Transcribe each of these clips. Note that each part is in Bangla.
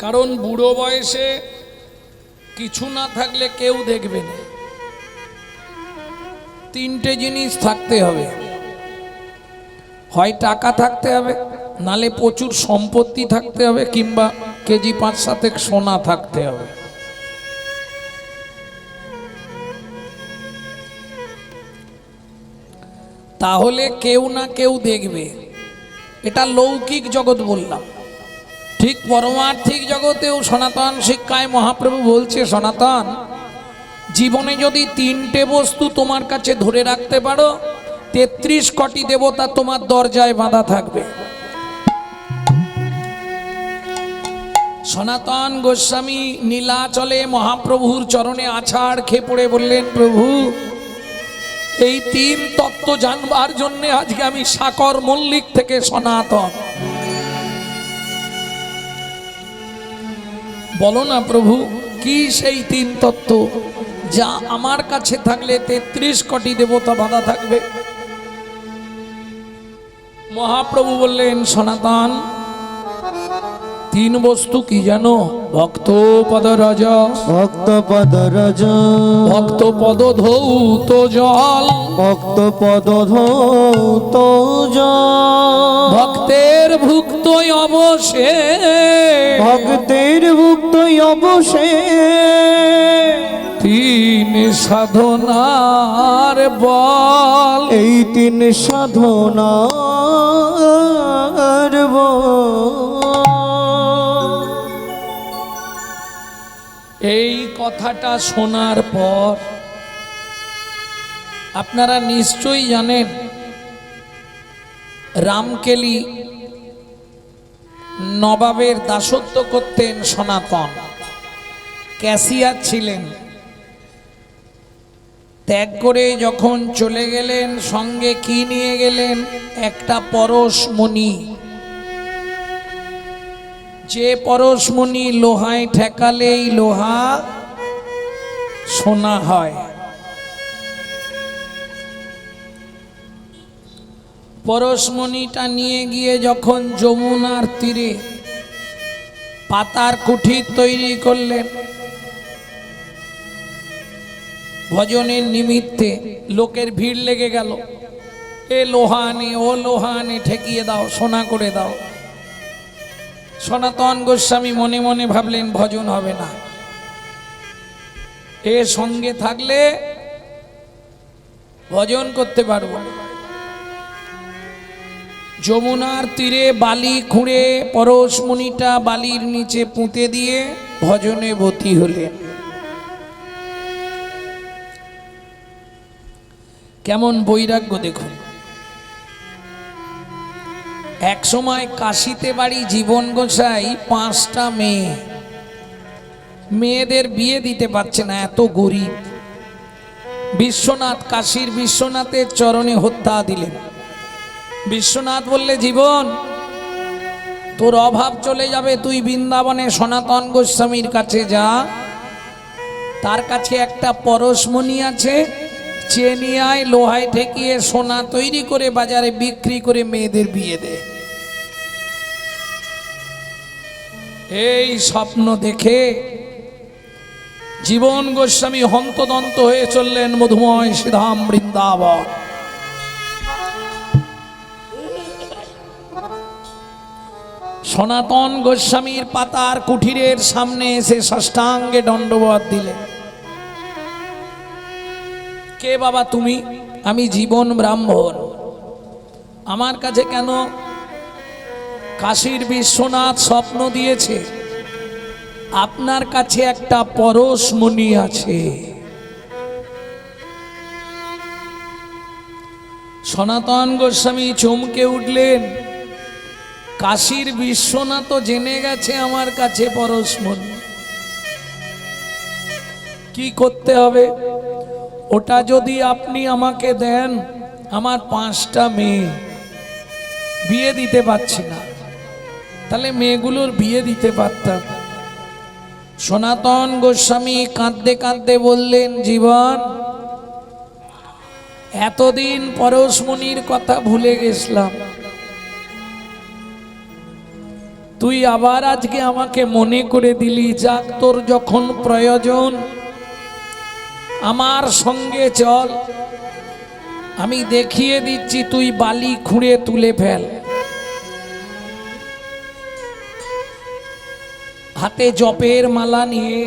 কারণ বুড়ো বয়সে কিছু না থাকলে কেউ দেখবে না। তিনটে জিনিস থাকতে হবে, হয় টাকা থাকতে হবে, নালে প্রচুর সম্পত্তি থাকতে হবে, কিংবা কেজি 5-7 সোনা থাকতে হবে। তাহলে কেউ না কেউ দেখবে। এটা লৌকিক জগৎ বললাম। ঠিক পরমার্থিক জগতেও সনাতন শিক্ষায় মহাপ্রভু বলছে, সনাতন জীবনে যদি তিনটে বস্তু তোমার কাছে ধরে রাখতে পারো, 33 কোটি দেবতা তোমার দরজায় বাঁধা থাকবে। সনাতন গোস্বামী নীলাচলে মহাপ্রভুর চরণে আছাড় খেয়ে পড়ে বললেন, প্রভু এই 3 তত্ত্ব জানবার জন্য আজকে আমি সাকর মল্লিক থেকে সনাতন। বলো না প্রভু, কি সেই 3 তত্ত্ব যা আমার কাছে থাকলে 33 কোটি দেবতা বাঁধা থাকবে? মহাপ্রভু বললেন, সনাতন 3 বস্তু কি জানো? ভক্ত পদরজ, ভক্ত পদরজ, ভক্ত পদ ধৌত জল, ভক্ত পদ ধৌত জল, ভক্তের ভুক্ত অবশে, ভক্তের ভুক্ত অবশে, 3 সাধনার বল। এই 3 সাধনার বল। এই কথাটা শোনার পর আপনারা নিশ্চয়ই জানেন, রামকেলি নবাবের দাসত্ব করতেন সনাতন, ক্যাশিয়ার ছিলেন। ত্যাগ করে যখন চলে গেলেন, সঙ্গে কি নিয়ে গেলেন? একটা পরশমণি। যে পরশমণি লোহায় ঠেকালেই লোহা সোনা হয়। পরশমণিটা নিয়ে গিয়ে যখন যমুনার তীরে পাতার কুঠির তৈরি করলেন ভজনের নিমিত্তে, লোকের ভিড় লেগে গেল, এ লোহা আনে, ও লোহা আনে, ঠেকিয়ে দাও, সোনা করে দাও। সনাতন গোস্বামী মনে মনে ভাবলেন, ভজন হবে না, এর সঙ্গে থাকলে ভজন করতে পারবো। যমুনার তীরে বালি খুঁড়ে পরশমণিটা বালির নিচে পুঁতে দিয়ে ভজনে বতী হলেন। কেমন বৈরাগ্য দেখুন। এক সময় কাশিতে বাড়ি জীবন গোসাই, 5টা মেয়ে, মেয়েদের বিয়ে দিতে পারছে না, এত গরিব। বিশ্বনাথ, কাশীর বিশ্বনাথের চরণে হত্যা দিলেন। বিশ্বনাথ বললে, জীবন তোর অভাব চলে যাবে, তুই বৃন্দাবনে সনাতন গোস্বামীর কাছে যা, তার কাছে একটা পরশমণি আছে, চেয়ে নিয়ে আয়, লোহায় ঠেকিয়ে সোনা তৈরি করে বাজারে বিক্রি করে মেয়েদের বিয়ে দে। এই স্বপ্ন দেখে জীবন গোস্বামী হন্তদন্ত হয়ে চললেন মধুময় শ্রীধাম বৃন্দাবন। সনাতন গোস্বামীর পাতার কুঠিরের সামনে এসে সাষ্টাঙ্গে দণ্ডবত দিলেন। কে বাবা তুমি? আমি জীবন ব্রাহ্মণ। আমার কাছে কেন? কাশীর বিশ্বনাথ স্বপ্ন দিয়েছে আপনার কাছে একটা পরশমণি আছে। সনাতন গোস্বামী চমকে উঠলেন, কাশীর বিশ্বনাথ জেনে গেছে আমার কাছে পরশমণি, কি করতে হবে? ওটা যদি আপনি আমাকে দেন, আমার 5টা মেয়ে, বিয়ে দিতে পারছি না, তাহলে মেয়েগুলোর বিয়ে দিতে পারতাম। সনাতন গোস্বামী কাঁদতে কাঁদতে বললেন, জীবন এতদিন পরশমণির কথা ভুলে গেছিলাম, তুই আবার আজকে আমাকে মনে করে দিলি, যাক তোর যখন প্রয়োজন আমার সঙ্গে চল, আমি দেখিয়ে দিচ্ছি, তুই বালি খুঁড়ে তুলে ফেল। হাতে জপের মালা নিয়ে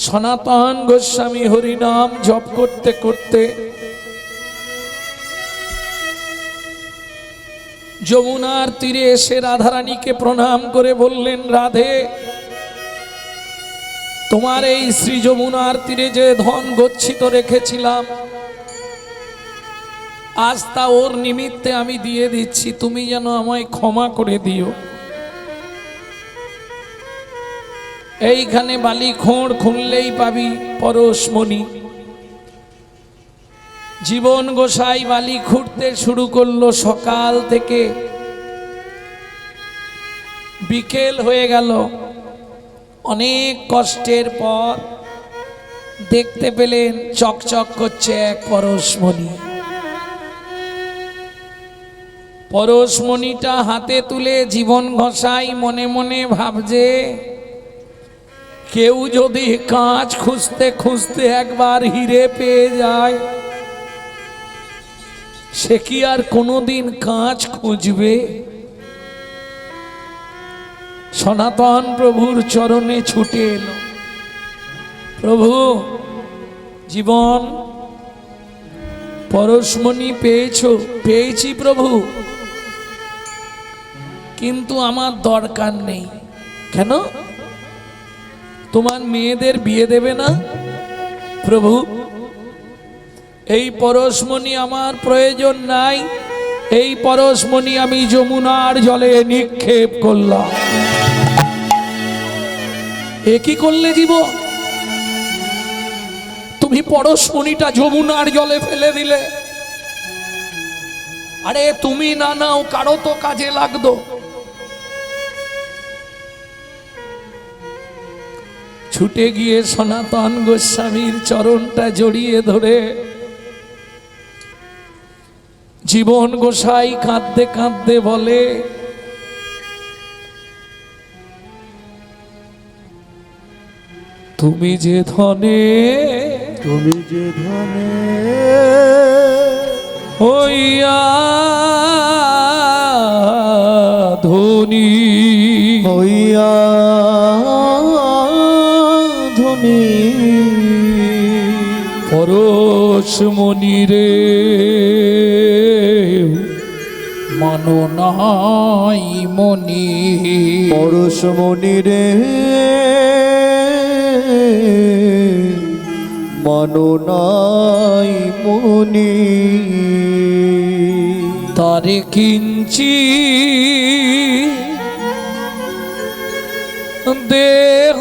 সনাতন গোস্বামী হরিনাম জপ করতে করতে যমুনার তীরে এসে রাধারানীকে প্রণাম করে বললেন, রাধে, তোমার এই শ্রী যমুনার তীরে যে ধন গচ্ছিত রেখেছিলাম, আজ তা ওর নিমিত্তে আমি দিয়ে দিচ্ছি, তুমি যেন আমায় ক্ষমা করে দিও। এইখানে বালি খোঁড় খুঁড়লেই পাবি পরশমণি। জীবন গোসাই বালি খুঁড়তে শুরু করলো, সকাল থেকে বিকেল হয়ে গেল। অনেক কষ্টের পর দেখতে পেলেন চকচক করছে এক পরশমণি। পরশমণিটা হাতে তুলে জীবন গোসাই মনে মনে ভাবছে, কেউ যদি কাঁচ খুঁজতে খুঁজতে একবার হিরে পেয়ে যায়, সে কি আর কোনোদিন কাঁচ খুঁজবে? সনাতন প্রভুর চরণে ছুটে এলো, প্রভু, জীবন পরশমণি পেয়েছো? পেয়েছি প্রভু, কিন্তু আমার দরকার নেই। কেন? তোমার মেয়েদের বিয়ে দেবে না? প্রভু, এই পরশমণি আমার প্রয়োজন নাই, এই পরশমণি আমি যমুনার জলে নিক্ষেপ করলাম। এ কি করলে জীবন? তুমি পরশমণিটা যমুনার জলে ফেলে দিলে। আরে তুমি না নাও, কারো তো কাজে লাগতো। ছুটে গিয়ে সনাতন গোস্বামীর চরণটা জড়িয়ে ধরে জীবন গোসাই কাঁদতে কাঁদতে বলে, তুমি যে ধনে হইয়া ধনী পরশমণি রে মানো নাই মনি। পরশমণি রে মানো নাই মনি। তারে কিঞ্চি দেহ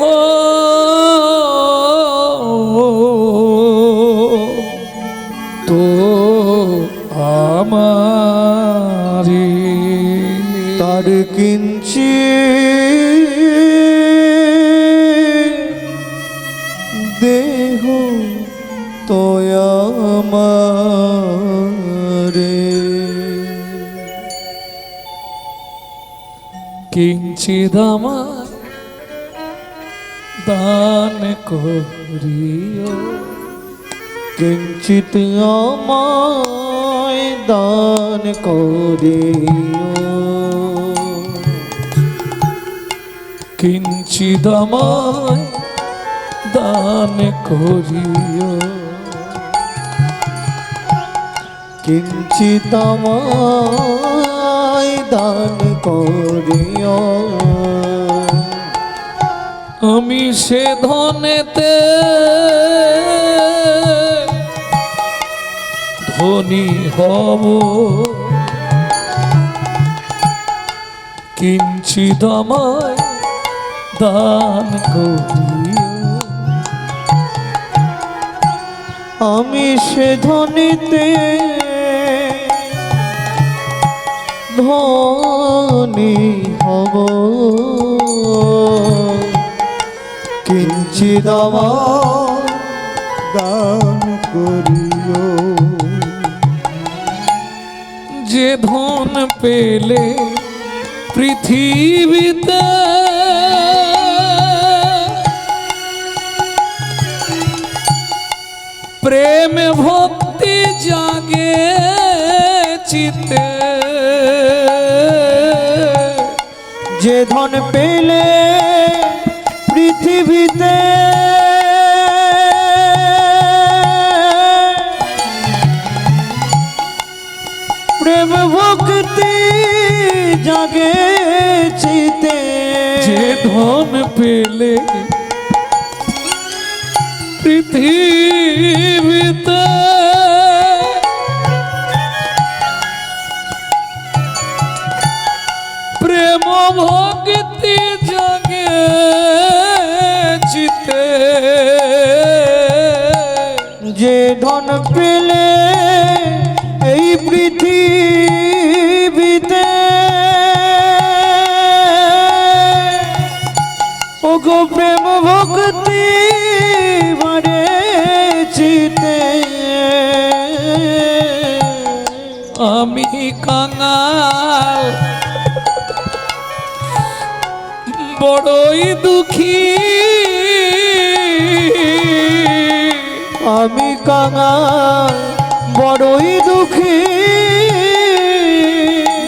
তো আমারে। তার কিঞ্চি দেহ তো আমারে। কিঞ্চিদ আমার দান করিও, কিঞ্চিত আমায় দান করিও। কিঞ্চিদ আমায় দান করিও। কিঞ্চিত আমায় দান করিও। আমি সে ধনেতে ধনী হব, কিঞ্চিদ আমায় দান করিও। আমি সে ধনীতে ধনী হব, কিঞ্চিদ আমায় দান করিও। যে ধন পেলে পৃথিবীতে প্রেম ভক্তি জাগে চিতে, যে ধন পেলে পৃথিবীতে প্রেম ভক্তি জাগে চিতে, যে ধন পেলে পৃথিবীতে প্রেম ভক্তি জাগে চিতে, যে ধন পেলে এই পৃথিবীতে ওগো প্রেম ভক্তি বাড়ে চিতে, আমি কাঙাল বড়ই দুঃখী, আমি কাঙাল বড়ই দুঃখী,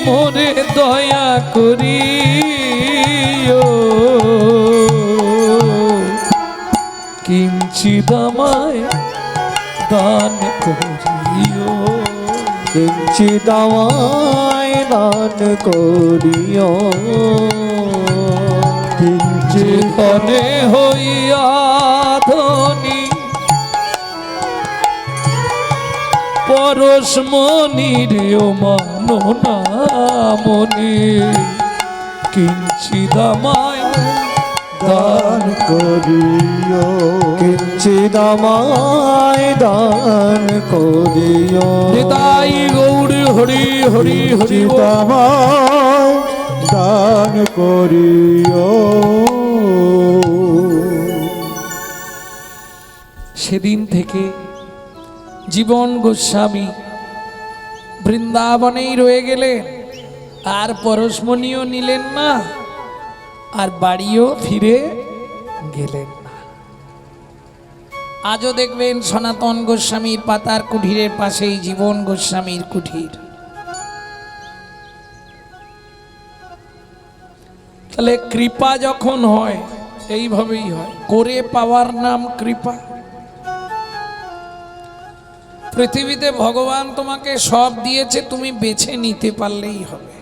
মনে দয়া করি কিঞ্চিৎ আমায় দান করিও, কিঞ্চিৎ আমায় দান করিও, কিঞ্চিৎ জীবনে হইয়া ধনী পরশমণির মানো না মনে, কিঞ্চিৎ আমায় দান করিও, কিঞ্চিৎ আমায় দান করিও, নিতাই গৌর হরি হরি হরি কিঞ্চিৎ আমায় দান করিও। সেদিন থেকে জীবন গোস্বামী বৃন্দাবনেই রয়ে গেলেন, আর পরশমণিও নিলেন না, আর বাড়িও ফিরে গেলেন না। আজও দেখবেন সনাতন গোস্বামীর পাতার কুঠিরের পাশেই জীবন গোস্বামীর কুঠির। তাহলে কৃপা যখন হয় এইভাবেই হয়, করে পাওয়ার নাম কৃপা। পৃথিবীতে ভগবান তোমাকে সব দিয়েছে, তুমি বেছে নিতে পারলেই হবে।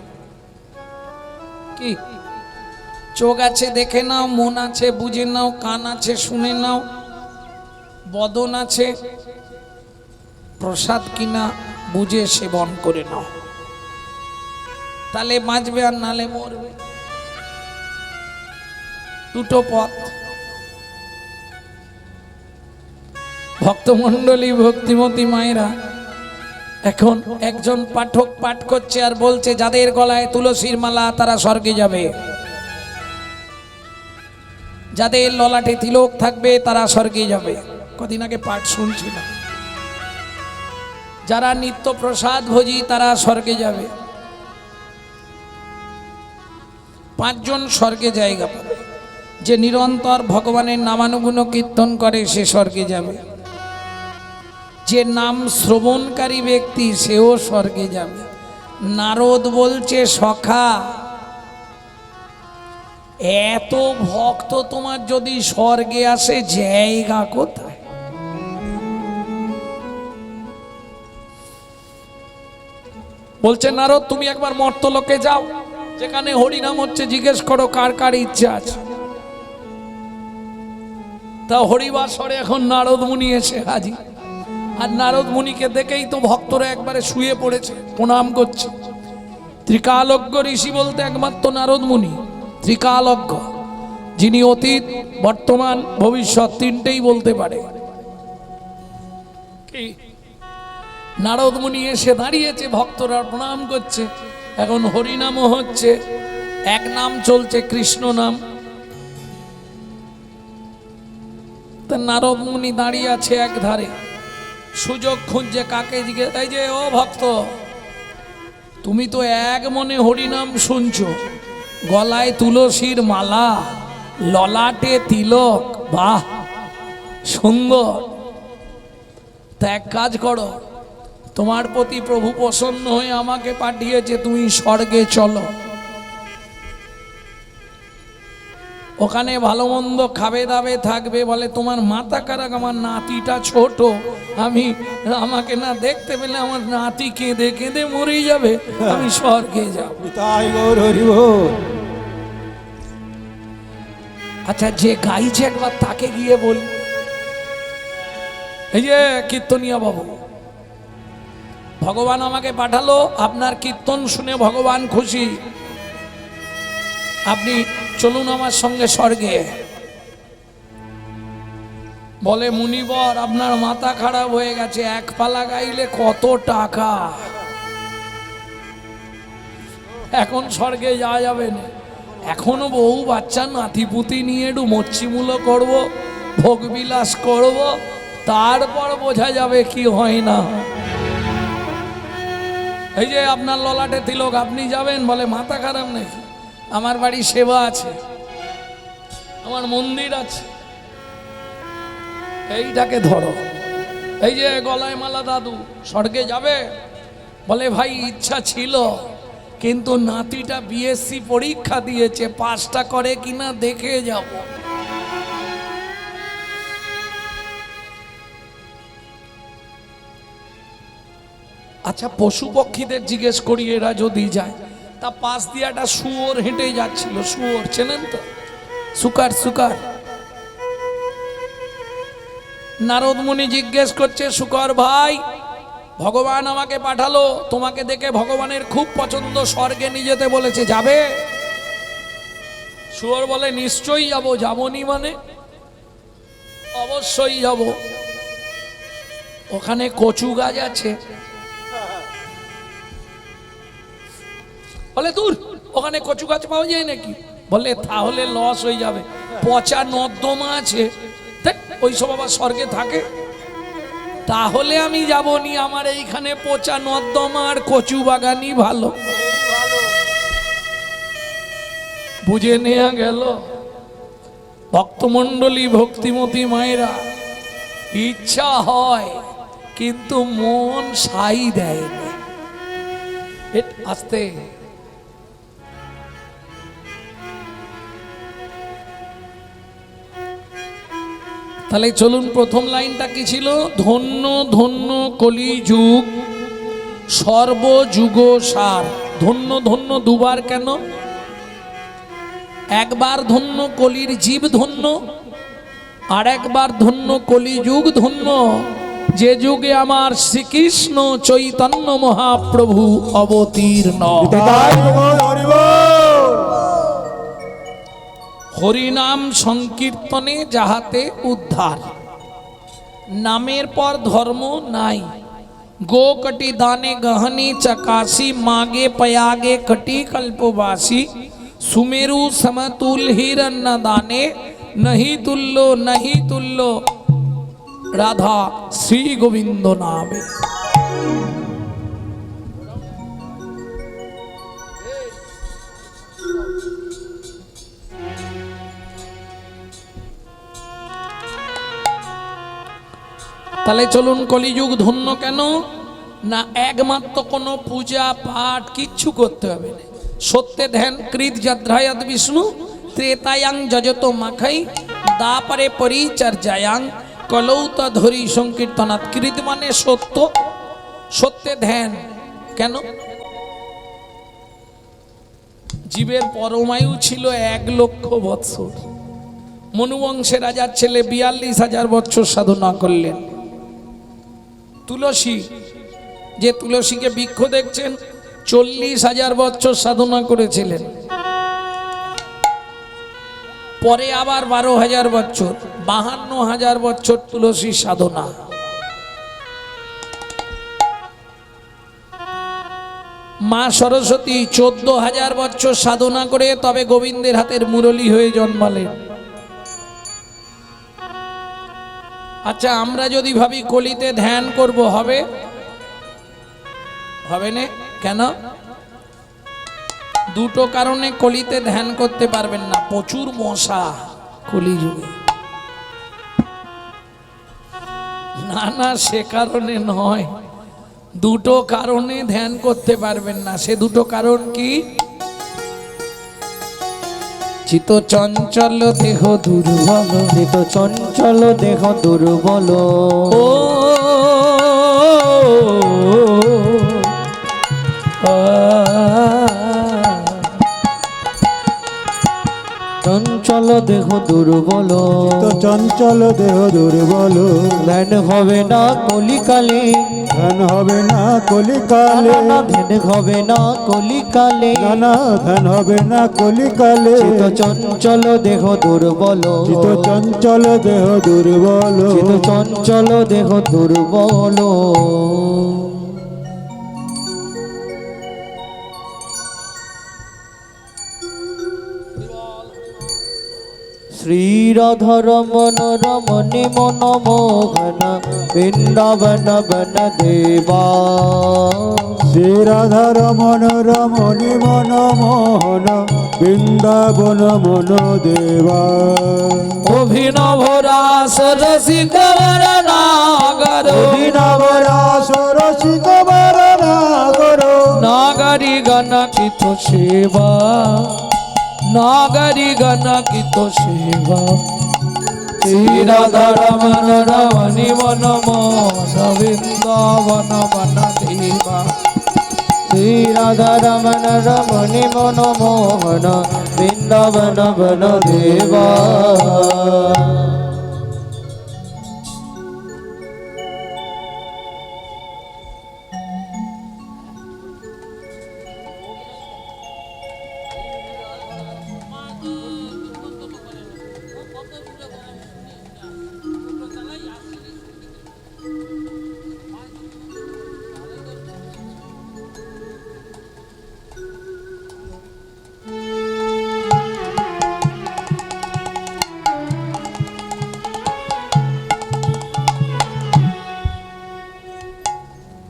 কি চোখ আছে দেখে নাও, মন আছে বুঝে নাও, কান আছে শুনে নাও, বদন আছে প্রসাদ কিনা বুঝে সেবন করে নাও, তাহলে বাঁচবে আর নালে মরবে। দুটো পথ। ভক্তমণ্ডলী ভক্তিমতী মায়েরা, এখন একজন পাঠক পাঠ করছে আর বলছে যাদের গলায় তুলসীর মালা তারা স্বর্গে যাবে, যাদের ললাটে তিলক থাকবে তারা স্বর্গে যাবে। কদিন আগে পাঠ শুনছিলাম, যারা নিত্য প্রসাদ ভোজী তারা স্বর্গে যাবে। 5 জন স্বর্গে জায়গা পাবে। যে নিরন্তর ভগবানের নামানুগুণ কীর্তন করে সে স্বর্গে যাবে, যে নাম শ্রবণকারী ব্যক্তি সেও স্বর্গে যাবে। নারদ বলছে সখা, এত ভক্ত তোমার যদি স্বর্গে আসে জায়গা কোথায়? বলছে নারদ তুমি একবার মর্তলোকে যাও, যেখানে হরিনাম হচ্ছে, জিজ্ঞেস করো কার কার ইচ্ছা আছে। তা হরিবাসরে এখন নারদ মুনি এসে হাজির, আর নারদ মুনিকে দেখেই তো ভক্তরা একবারে শুয়ে পড়েছে, প্রণাম করছে। ত্রিকালজ্ঞ ঋষি বলতে একমাত্র নারদ মুনি, ত্রিকালজ্ঞ, যিনি অতীত বর্তমান ভবিষ্যৎ তিনটেই বলতে পারে। কি নারদ মুনি এসে দাঁড়িয়েছে, ভক্তরা প্রণাম করছে। এখন হরিনামও হচ্ছে, এক নাম চলছে কৃষ্ণ নাম। তা নারদ মুনি দাঁড়িয়ে আছে এক ধারে, সুযোগ খুঁজছে কাকে জিজ্ঞেস, এই যে ও ভক্ত, তুমি তো এক মনে হরিনাম শুনছো, গলায় তুলসীর মালা, ললাটে তিলক, বাহ সুন্দর। তা এক কাজ করো, তোমার প্রতি প্রভু প্রসন্ন হয়ে আমাকে পাঠিয়েছে, তুমি স্বর্গে চলো। ওখানে ভালো মন্দ খাবে দাবে থাকবে। বলে তোমার মাথা খারাপ, আমার নাতিটা ছোট, আমাকে না দেখতে পেলে আমার নাতি কেঁদে কেঁদে মরে যাবে, আমি স্বর্গে যাব। তাই গৌর হরি বল। আচ্ছা, যে গাইছে একবার তাকে গিয়ে বল, এই যে কীর্তনিয়া বাবু, ভগবান আমাকে পাঠালো, আপনার কীর্তন শুনে ভগবান খুশি, আপনি চলুন আমার সঙ্গে স্বর্গে। বলে মুনিবর, আপনার মাথা খারাপ হয়ে গেছে, এক পালা গাইলে কত টাকা, এখন স্বর্গে যাওয়া যাবে না। এখনো বউ বাচ্চা নাতিপুতি নিয়ে একটু মচ্ছিমূলো করবো, ভোগবিলাস করব, তারপর বোঝা যাবে কি হয় না। এই যে আপনার ললাটে তিলক, আপনি যাবেন? বলে মাথা খারাপ নাকি? আমার বাড়ি সেবা আছে, আমার মন্দির আছে, এইটাকে ধরো। এই যে গলায় মালা দাদু, স্বর্গে যাবে? বলে ভাই ইচ্ছা ছিল, কিন্তু নাতিটা বিএসসি পরীক্ষা দিয়েছে, পাসটা করে কিনা দেখে যাব। আচ্ছা, পশু পক্ষীদের জিজ্ঞেস করি, এরা যদি যায়, তা পাশ দিয়ে একটা শুয়োর হেঁটে যাচ্ছিল, শুয়োর চেনেন তো? Sugar sugar. নারদ মুনি জিজ্ঞেস করছে, শুকর ভাই, ভগবান আমাকে পাঠালো, তোমাকে দেখে ভগবানের খুব পছন্দ, স্বর্গে নিয়ে যেতে বলেছে, যাবে? শুয়োর বলে নিশ্চয়ই যাব। যাবনি মানে? অবশ্যই যাব। ওখানে কচু গাছ আছে। বলে দূর, ওখানে কচু গাছ পাওয়া যায় নাকি? বলে তাহলে লস হয়ে যাবে, পচা নর্দমা আছে, ওই সব আবার স্বর্গে থাকে, তাহলে আমি যাবনি, আমার এইখানে পচা নর্দমা আর কচু বাগানই ভালো। বুঝে নেওয়া গেল। ভক্তমণ্ডলী, ভক্তিমতী মায়েরা, ইচ্ছা হয় কিন্তু মন সাই দেয় না। আস্তে তাহলে চলুন, প্রথম লাইনটা কি ছিল? ধন্য ধন্য কলিযুগ সর্বযুগ সার। ধন্য ধন্য দুবার কেন? একবার ধন্য কলির জীব ধন্য, আর একবার ধন্য কলিযুগ ধন্য, যে যুগে আমার শ্রীকৃষ্ণ চৈতন্য মহাপ্রভু অবতীর্ণ। হরিনাম সংকীর্তনে যাহাতে উদ্ধার, নামের পর ধর্ম নাই। গো কটি দানে গহनी चकासी, मागे पयागे कटी कल्पवासी। सुमेरु समतुल हिरण्य दाने, नहीं तुल्लो नहीं तुल्लो राधा श्री गोविंद नामे। তাহলে চলুন, কলিযুগ ধন্য কেন না? একমাত্র কোনো পূজা পাঠ কিচ্ছু করতে হবে না। সত্যে ধ্যান কৃত যদ্রায়াদ বিষ্ণু, ত্রেতায়াং যজতো মাখাই, দাপরে পরিচর্যায়াং কলৌত ধরি সংকীর্তনাৎ। কৃত মানে সত্য, সত্যে ধ্যান কেন? জীবের পরমায়ু ছিল 1,00,000 বৎসর। মনুবংশে রাজার ছেলে 42,000 বৎসর সাধনা করলেন। তুলসী, যে তুলসীকে বৃক্ষ দেখছেন, 40,000 বৎসর সাধনা করেছিলেন। পরে আবার 12,000 বৎসর, 52,000 বৎসর তুলসী সাধনা। মা সরস্বতী 14,000 বৎসর সাধনা করে তবে গোবিন্দের হাতের মুরলী হয়ে জন্মালেন। আচ্ছা, আমরা যদি ভাবি কলিতে ধ্যান করব, হবে? হবে না কেন? দুটো কারণে কলিতে ধ্যান করতে পারবেন না, প্রচুর মশা কলিযুগে। না না, সে কারণে নয়, দুটো কারণে ধ্যান করতে পারবেন না। সে দুটো কারণ কি? চিত চঞ্চল দেহ দুর্বল, চিত চঞ্চল দেহ দুর্বল, ও চঞ্চল দেহ দুর্বল, চিত চঞ্চল দেহ দুর্বল, ধ্যান হবে না কলিকালে, ধ্যান হবে না কলিকালে, ধ্যান হবে না কলিকালে, নানা ধ্যান হবে না কলিকালে। চিত চঞ্চল দেহ দুর্বল, চিত চঞ্চল দেহ দুর্বল, চিত চঞ্চল দেহ দুর্বল। श्रीराधा रमन रमणि मन मोहन वृंदावन बन देवा, শ্রী রাধা রমণ রমণী মন মোহন বৃন্দাবন মন দেবা। অভিনব রাস রসিক নাগর, অভিনব রাস রসিক বরনাগর, নাগরি গণকিত সেবা, নাগরি গণকিত সেবা। শ্রী রাধা রমণ রমণী মন মোহন বৃন্দাবন বন দেবা। श्री राधा रमन रमणि मन मोहन वृंदावन बन देवा।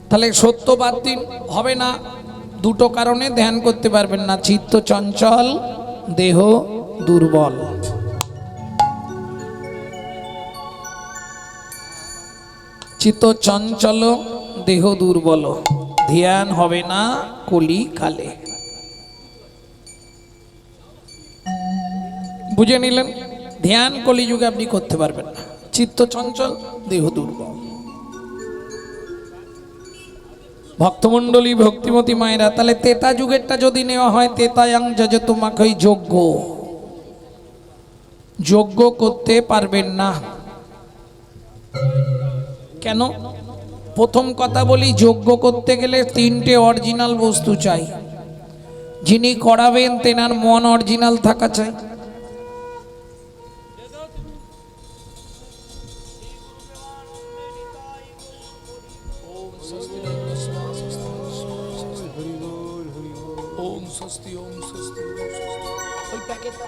তাহলে সত্যবাদ দিন হবে না, দুটো কারণে ধ্যান করতে পারবেন না। চিত্ত চঞ্চল দেহ দুর্বল। চিত্ত চঞ্চল দেহ দুর্বল, ধ্যান হবে না কলি কালে। বুঝে নিলেন? ধ্যান কলিযুগে আপনি করতে পারবেন না, চিত্ত চঞ্চল দেহ দুর্বল। ভক্তমণ্ডলী ভক্তিমতী মায়েরা, তাহলে তেতা যুগেরটা যদি নেওয়া হয়, তেতায়াং যজ তোমাকে যোগ্য, যোগ্য করতে পারবেন না। কেন? প্রথম কথা বলি, যোগ্য করতে গেলে তিনটে অরিজিনাল বস্তু চাই। যিনি করাবেন তেনার মন অরিজিনাল থাকা চাই। ওম স্বস্তি ওম স্বস্তি ওই প্যাকেটটা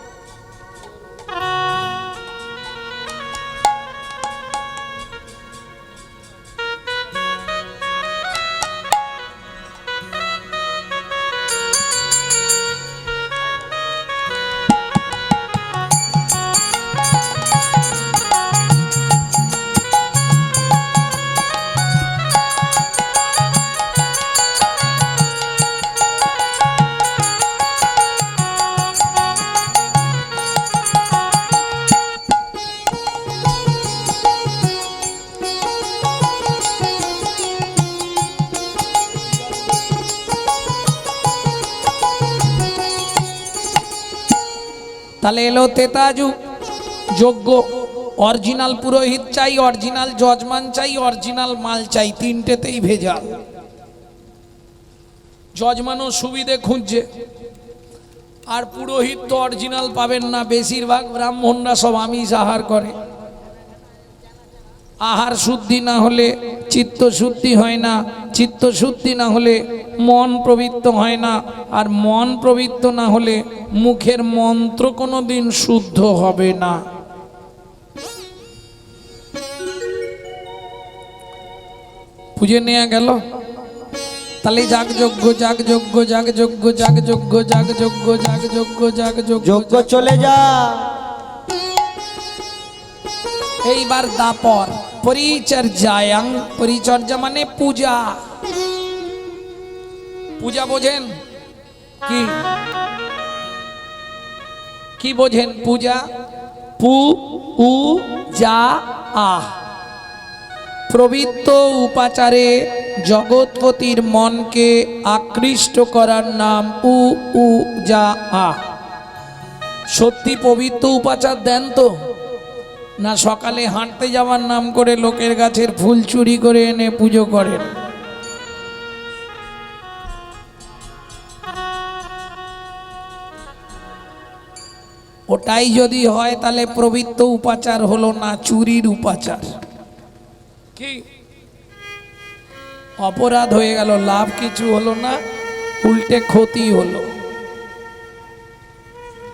তাহলে এলো তেতাজু যোগ্য। অরিজিনাল পুরোহিত চাই, অরিজিনাল যজমান চাই, অরিজিনাল মাল চাই, তিনটেতেই ভেজাল। যজমানও সুবিধে খুঁজছে, আর পুরোহিত তো অরিজিনাল পাবেন না। বেশিরভাগ ব্রাহ্মণরা সব আমিষ আহার করে। আহার শুদ্ধি না হলে চিত্ত শুদ্ধি হয় না, চিত্ত শুদ্ধি না হলে মন প্রবৃত্ত হয় না, আর মন প্রবৃত্ত না হলে মুখের মন্ত্র কোনোদিন শুদ্ধ হবে না। বুঝে নেওয়া গেল? তাহলে যাগ যজ্ঞ যাগ যজ্ঞ যাগ যজ্ঞ যাগ যজ্ঞ যাগ যজ্ঞ যাগ যজ্ঞ যাগ যজ্ঞ যজ্ঞ চলে যা। এইবার দাপর পরিচর্যায়াং, পরিচর্যা মানে পূজা। পূজা বোঝেন কি? কি বোঝেন পূজা? পু উ যা আহ, প্রবৃত্ত উপাচারে জগৎপতির মনকে আকৃষ্ট করার নাম উ উ যা আহ। সত্যি পবিত্র উপাচার দেন তো না সকালে হাঁটতে যাওয়ার নাম করে লোকের গাছের ফুল চুরি করে এনে পুজো করেন? ওটাই যদি হয় তাহলে পবিত্র উপাচার হলো না, চুরির উপাচার। কি অপরাধ হয়ে গেল, লাভ কিছু হলো না, উল্টে ক্ষতি হলো।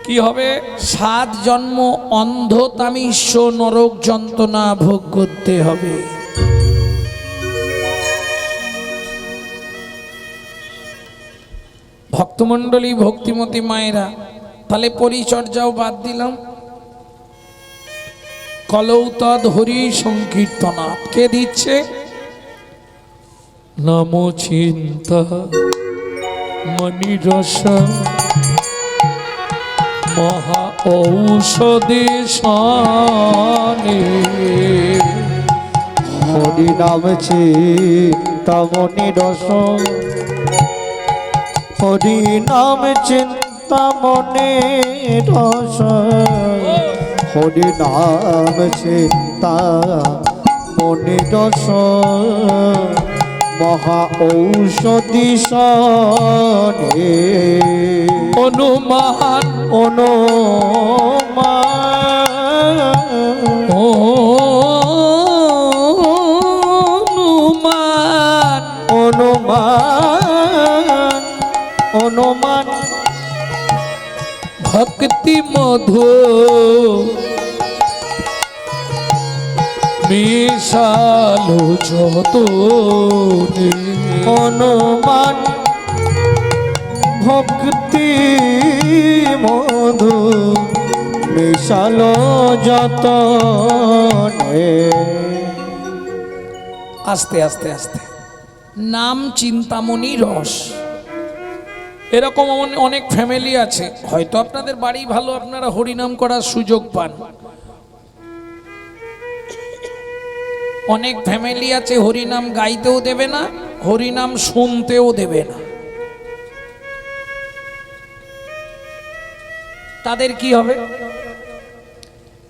কি হবে? 7 জন্ম অন্ধতামিষ্য নরক যন্ত্রণা ভোগ করতে হবে। ভক্তমণ্ডলী, ভক্তিমতী মায়েরা, তাহলে পরিচর্যাও বাদ দিলাম। কলৌ তদ হরি সংকীর্তনা কে দিচ্ছে? নাম চিন্তা মণিরস মহা ঔষধে শানে। হরি নাম চিন্তামণি রস, হরি নাম চিন্তামণি রস, হরি নাম চিন্তামণি রস মহা ঔষধি সনে। অনুমান অনুমান অনুমান অনুমান অনুমান ভক্তি মধু মিশালো যত অনুমান ভক্তি মধু মিশালো যত। আস্তে আস্তে আস্তে নাম চিন্তামণি রস। এরকম অনেক ফ্যামিলি আছে, হয়তো আপনাদের বাড়ি ভালো, আপনারা হরিনাম করার সুযোগ পান। অনেক ফ্যামিলি আছে হরিনাম গাইতেও দেবে না, হরিনাম শুনতেও দেবে না। তাদের কি হবে?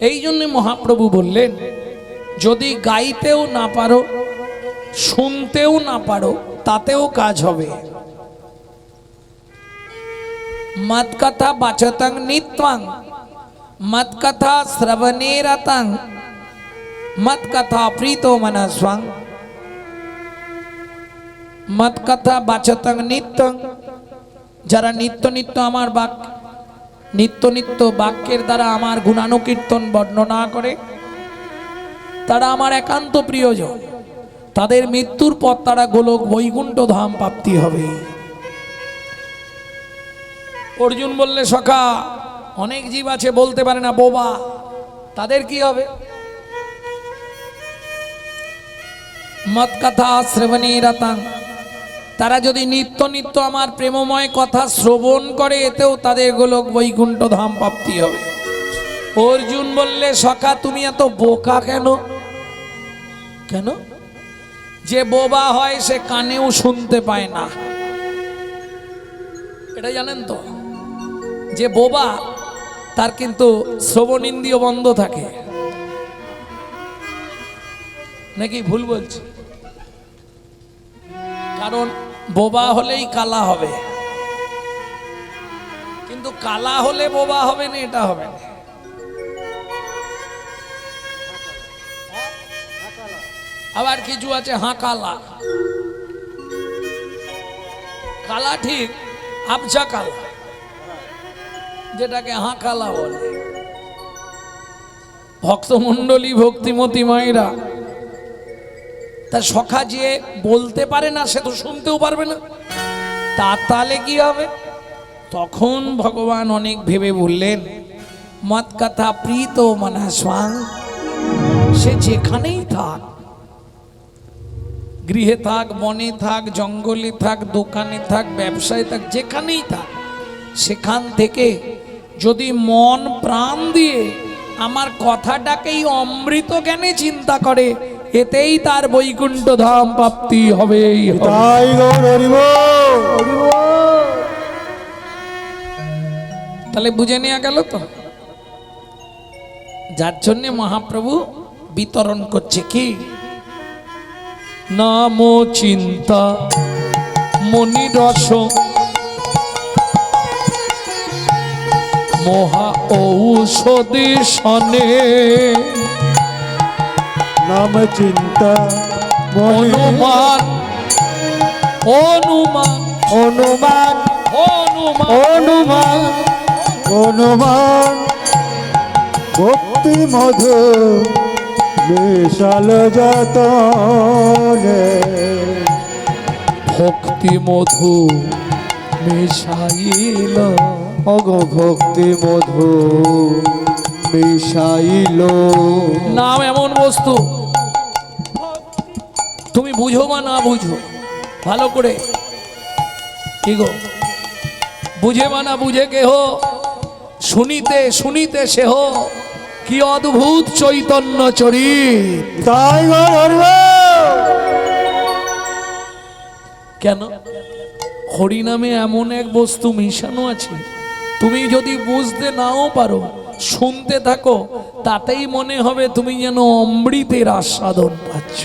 এই জন্য মহাপ্রভু বললেন, যদি গাইতেও না পারো, শুনতেও না পারো, তাতেও কাজ হবে। মত কথা বাচতাং নিত্বাং, মত কথা শ্রবণে রতাং, মত কথা প্রীতো মনস্বাং। মত কথা বাচতাং নিত্যং, যারা নিত্য নিত্য আমার বাক্য, নিত্য নিত্য বাক্যের দ্বারা আমার গুণানুকীর্তন বর্ণনা করে, তারা আমার একান্ত প্রিয়জন। তাদের মৃত্যুর পর তারা গোলক বৈকুণ্ঠ ধাম প্রাপ্তি হবে। অর্জুন বললে, সখা অনেক জীব আছে বলতে পারে না, বোবা, তাদের কি হবে? মত কথা শ্রবণে রতাং, তারা যদি নিত্য নিত্য আমার প্রেমময় কথা শ্রবণ করে, এতেও তাদের গোলক বৈকুণ্ঠ ধাম প্রাপ্তি হবে। অর্জুন বললে, সখা তুমি এত বোকা কেন? কেন? যে বোবা হয় সে কানেও শুনতে পায় না, এটা জানেন তো? যে বোবা তার কিন্তু শ্রবণ ইন্দ্রিয় বন্ধ থাকে, নাকি ভুল বলছি? কারণ বোবা হলেই কালা হবে, কিন্তু কালা হলে বোবা হবে না, এটা হবে না। আবার কিছু আছে হাঁ কালা, কালা ঠিক, আবছা কালা, যেটাকে হাঁ কালা বলে। ভক্তমণ্ডলী, ভক্তিমতী মায়েরা, তা সখা যে বলতে পারে না সে তো শুনতেও পারবে না, তাহলে কি হবে? তখন ভগবান অনেক ভেবে বললেন, মত কথা প্রীত মনা স্বাং, সে যেখানেই থাক, গৃহে থাক, বনে থাক, জঙ্গলে থাক, দোকানে থাক, ব্যবসায় থাক, যেখানেই থাক, সেখান থেকে যদি মন প্রাণ দিয়ে আমার কথাটাকেই অমৃত জ্ঞানে চিন্তা করে, এতেই তার বৈকুণ্ঠ ধাম প্রাপ্তি হবেই হবে। তাই গৌর হরি বল। তাহলে বুঝে নেওয়া গেল তো, যার জন্য মহাপ্রভু বিতরণ করছে কি নাম চিন্তা মনি রস মহা ঔষধি সনে নাম চিন্তা মনে অনুমান অনুমান অনুমান অনুমান অনুমান অনুমান ভক্তি মধু বিশাল যতনে ভক্তি মধু মিশাইল অগ ভক্তি মধু মিশাইল। নাম এমন বস্তু, তুমি বুঝো বা না বুঝো, ভালো করে কি গো, বুঝে বা না বুঝে কেহ, শুনিতে শুনিতে সেহ কি অদ্ভুত চৈতন্য চরিত। তাই গৌর হরি বল। কেন? হরিনামে এমন এক বস্তু মিশানো আছে, তুমি যদি বুঝতে নাও পারো, শুনতে থাকো, তাতেই মনে হবে তুমি যেন অমৃতের আস্বাদন পাচ্ছ।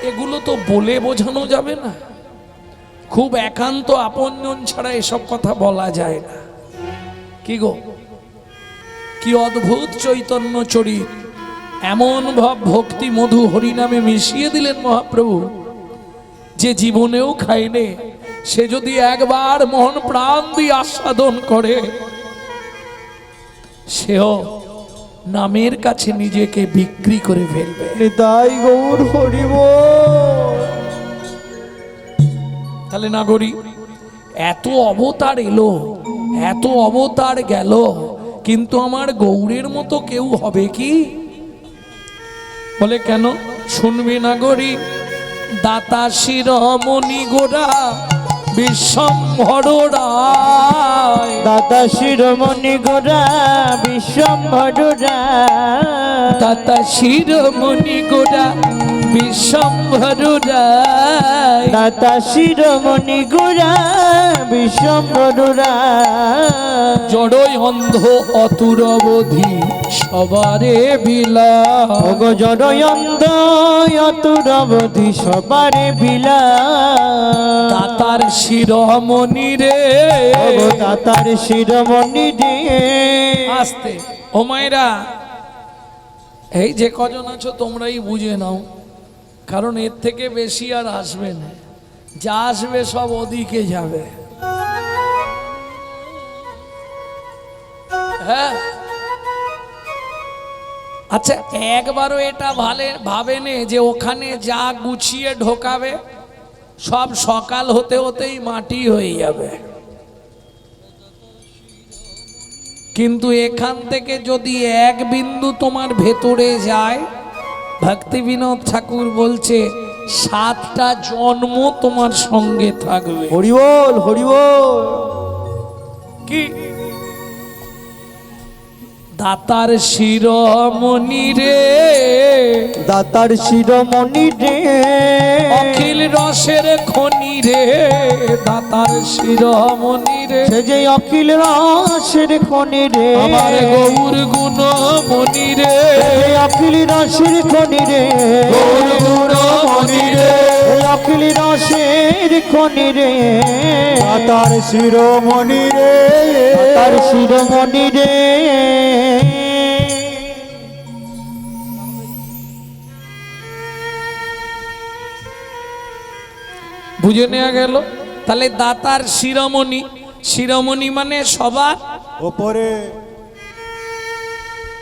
এগুলো তো বলে বোঝানো যাবে না, খুব একান্ত আপনজন ছাড়া এসব কথা বলা যায় না। কি গো, কি অদ্ভুত চৈতন্য চরিত, এমন ভাব ভক্তি মধু হরিনামে মিশিয়ে দিলেন মহাপ্রভু, যে জীবনেও খায়নি, সে যদি একবার মন প্রাণ দিয়ে আস্বাদন করে, সেও নামের কাছে নিজেকে বিক্রি করে ফেলবে। তাই গৌর হরি বল। তাহলে নাগরী, এত অবতার এলো, এত অবতার গেল, কিন্তু আমার গৌরের মতো কেউ হবে কি? বলে কেন? শুনবি নাগরী, দাতা শিরোমণি গোরা বিশ্বম্ভর রায়, দাদা শিরোমণি গোরা বিশ্বম্ভর রায়, দাতা শিরোমণি গোরা বিশ্বম্ভর রায়, দাদা শিরোমণি গোরা বিশ্বম্ভর রায়, জড়ই অন্ধ অতুরবধি সবারে বিলা, ওগো জড়য়ন্ত অতুরবধি সবারে বিলা, দাতার শিরোমণি রে, ওগো দাতার শিরোমণি রে। আস্তে ও মায়েরা, এই যে কজন আছো তোমরাই বুঝে নাও, কারণ এর থেকে বেশি আর আসবে না, যা আসবে সব ওদিকে যাবে। হ্যাঁ, আচ্ছা একবারও এটা ভাবেনে যে ওখানে যা গুছিয়ে ঢোকাবে সব সকাল হতে হতেই মাটি হয়ে যাবে, কিন্তু এখান থেকে যদি এক বিন্দু তোমার ভেতরে যায়, ভক্তি বিনোদ ঠাকুর বলছে 7টা জন্ম তোমার সঙ্গে থাকবে। হরি বল হরি বল। কি দাতার শিরোমণি রে, দাতার শিরোমণি রে, অখিল রসের খনি রে, দাতার শিরোমণি রে, সে যে অখিল রসের খনি রে, আমার গৌর গুণ মনি রে, এই অখিল রসের খনি রে, গৌর গুণ মনি রে, এই অখিল রসের খনি রে, দাতার শিরোমণি রে, দাতার শিরোমণি রে। বুঝে নেওয়া গেল? তাহলে দাতার শিরোমণি, শিরোমণি মানে সবার ওপরে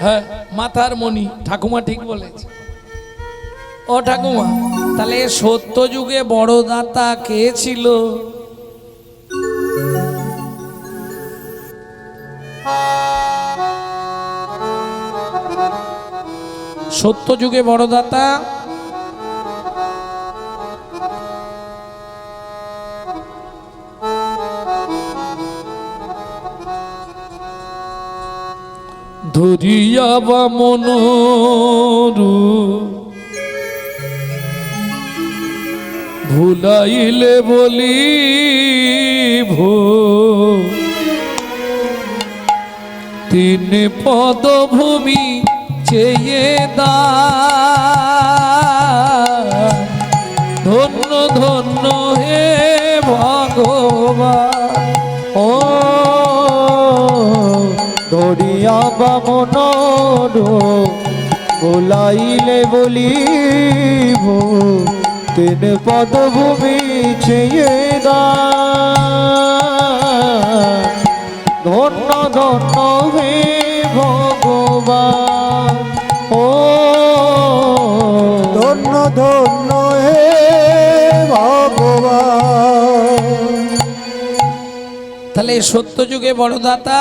হ্যাঁ মাথার মণি, ঠাকুমা ঠিক বলেছে। ও ঠাকুমা, তাহলে সত্য যুগে বড় দাতা কে ছিল? সত্য যুগে বড় দাতা ধরিয়া বামনরু ভুলাইলে বলি তিন পদভূমি চেয়ে দা ধন্য ধন্য হে ভগবান। ও ধরিয়া বামনর ভুলাইলে বলিব তিন পদভূমি চেয়ে দা ধন্য ধন্য হে ভগবান। ও ধন্য ধন্য হে ভগবান। তাহলে সত্য যুগে বড় দাতা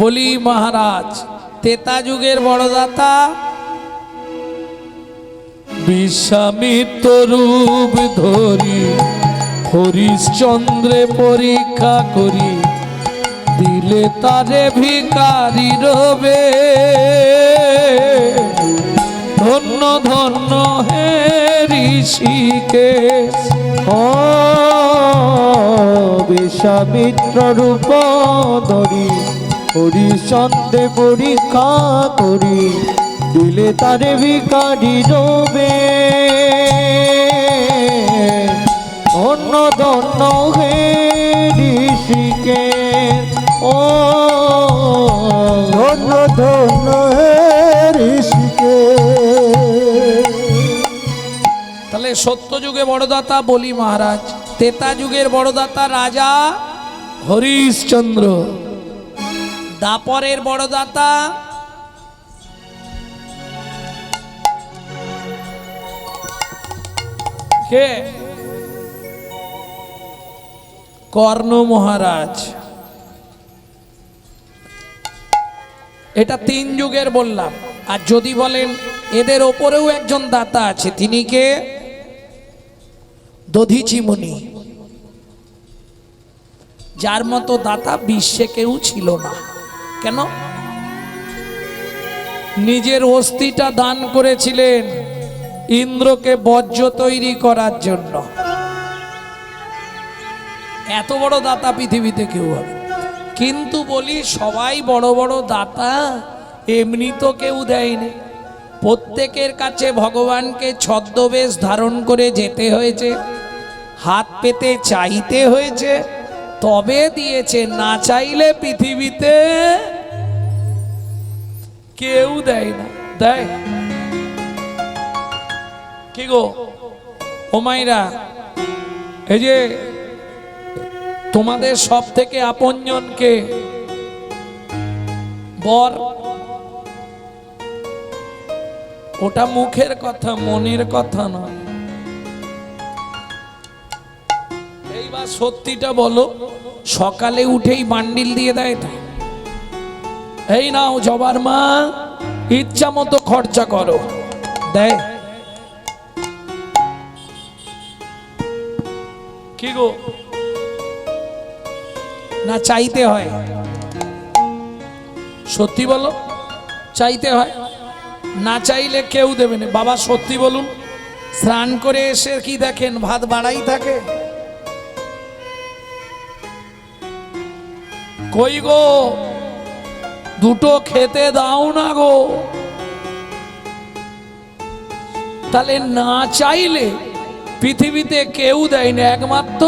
বলি মহারাজ, তেতা যুগের বড় দাতা বিশ্বামিত্র রূপ ধরি হরিশ্চন্দ্রে পরীক্ষা করি দিলে তারে ভিকারি রবে ধন্য ধন্য হে ঋষিকেশ। ও বিশ্বামিত্র রূপ ধরি হরিচন্দ্রে পরীক্ষা করি দিলে তারে ভিকারি রবে ধন্য ধন্য হে ঋষিকেশ। ও ধন্য ধন্য হে ঋষিকেশ। তাহলে সত্য যুগে বড়দাতা বলি মহারাজ, তেতা যুগের বড়দাতা রাজা হরিশ্চন্দ্র, দাপরের বড়দাতা কে? কর্ণ মহারাজ। এটা তিন যুগের বললাম। আর যদি বলেন এদের ওপরেও একজন দাতা আছে, তিনি কে? দধিচি মুনি, যার মতো দাতা বিশ্বে কেউ ছিল না। কেন? নিজের অস্থিটা দান করেছিলেন ইন্দ্রকে বজ্র তৈরি করার জন্য। এত বড় দাতা পৃথিবীতে কেউ হবে। কিন্তু বলি সবাই বড় বড় দাতা এমনি তো কেউ দেয়নি। প্রত্যেকের কাছে ভগবানকে ছদ্মবেশ ধারণ করে যেতে হয়েছে, হাত পেতে চাইতে হয়েছে, তবে দিয়েছে। না চাইলে পৃথিবীতে কেউ দেয় না। দেয় কি গো ও মাইরা? এই যে তোমাদের সব থেকে আপনজনকে বর, ওটা মুখের কথা, মনের কথা নয়। এইবার সত্যিটা বলো, সকালে উঠেই বান্ডিল দিয়ে দেয় তো, এই নাও জবার মা, ইচ্ছা মতো খরচা করো, দেয়? কি গো? না চাইতে হয়? সত্যি বলো, চাইতে হয়? না চাইলে কেউ দেবে না। বাবা সত্যি বলুন, স্নান করে এসে কি দেখেন? ভাত বাড়াই থাকে। কই গো, দুটো খেতে দাও না গো। তাহলে না চাইলে পৃথিবীতে কেউ দেয় না, একমাত্র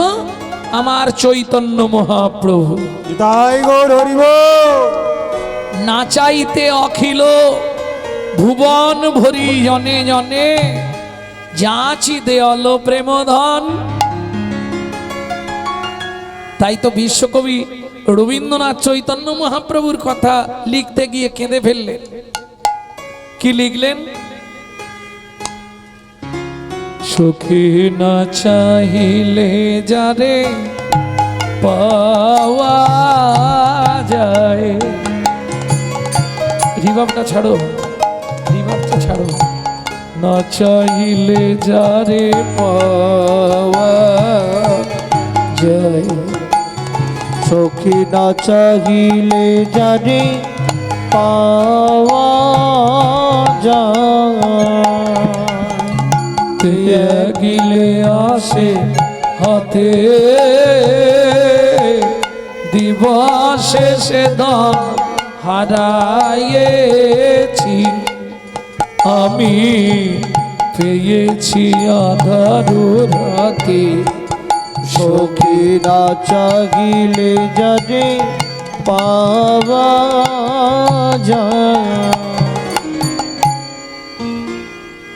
আমার চৈতন্য মহাপ্রভু। তাই গৌর হরি বল। না চাইতে অখিল ভুবন ভরি জনে জনে যাচি দেয়াল প্রেমধন। তাই তো বিশ্বকবি রবীন্দ্রনাথ চৈতন্য মহাপ্রভুর কথা লিখতে গিয়ে কেঁদে ফেললেন। কি লিখলেন? সুখী না চাহিলে যারে পাওয়া যায়। রিভাবটা ছাড়ো, রিভাবটা ছাড়ো। না চাইলে যারে পাওয়া যায়, সখী না চাহিলে জানে পাওয়া যায়। ত্যাগিলে আসে হাতে দিবসে সে দাম হারাইয়েছি, আমি পেয়েছি আধার রাতে। সখী না চাহিলে জানে পাওয়া যায়।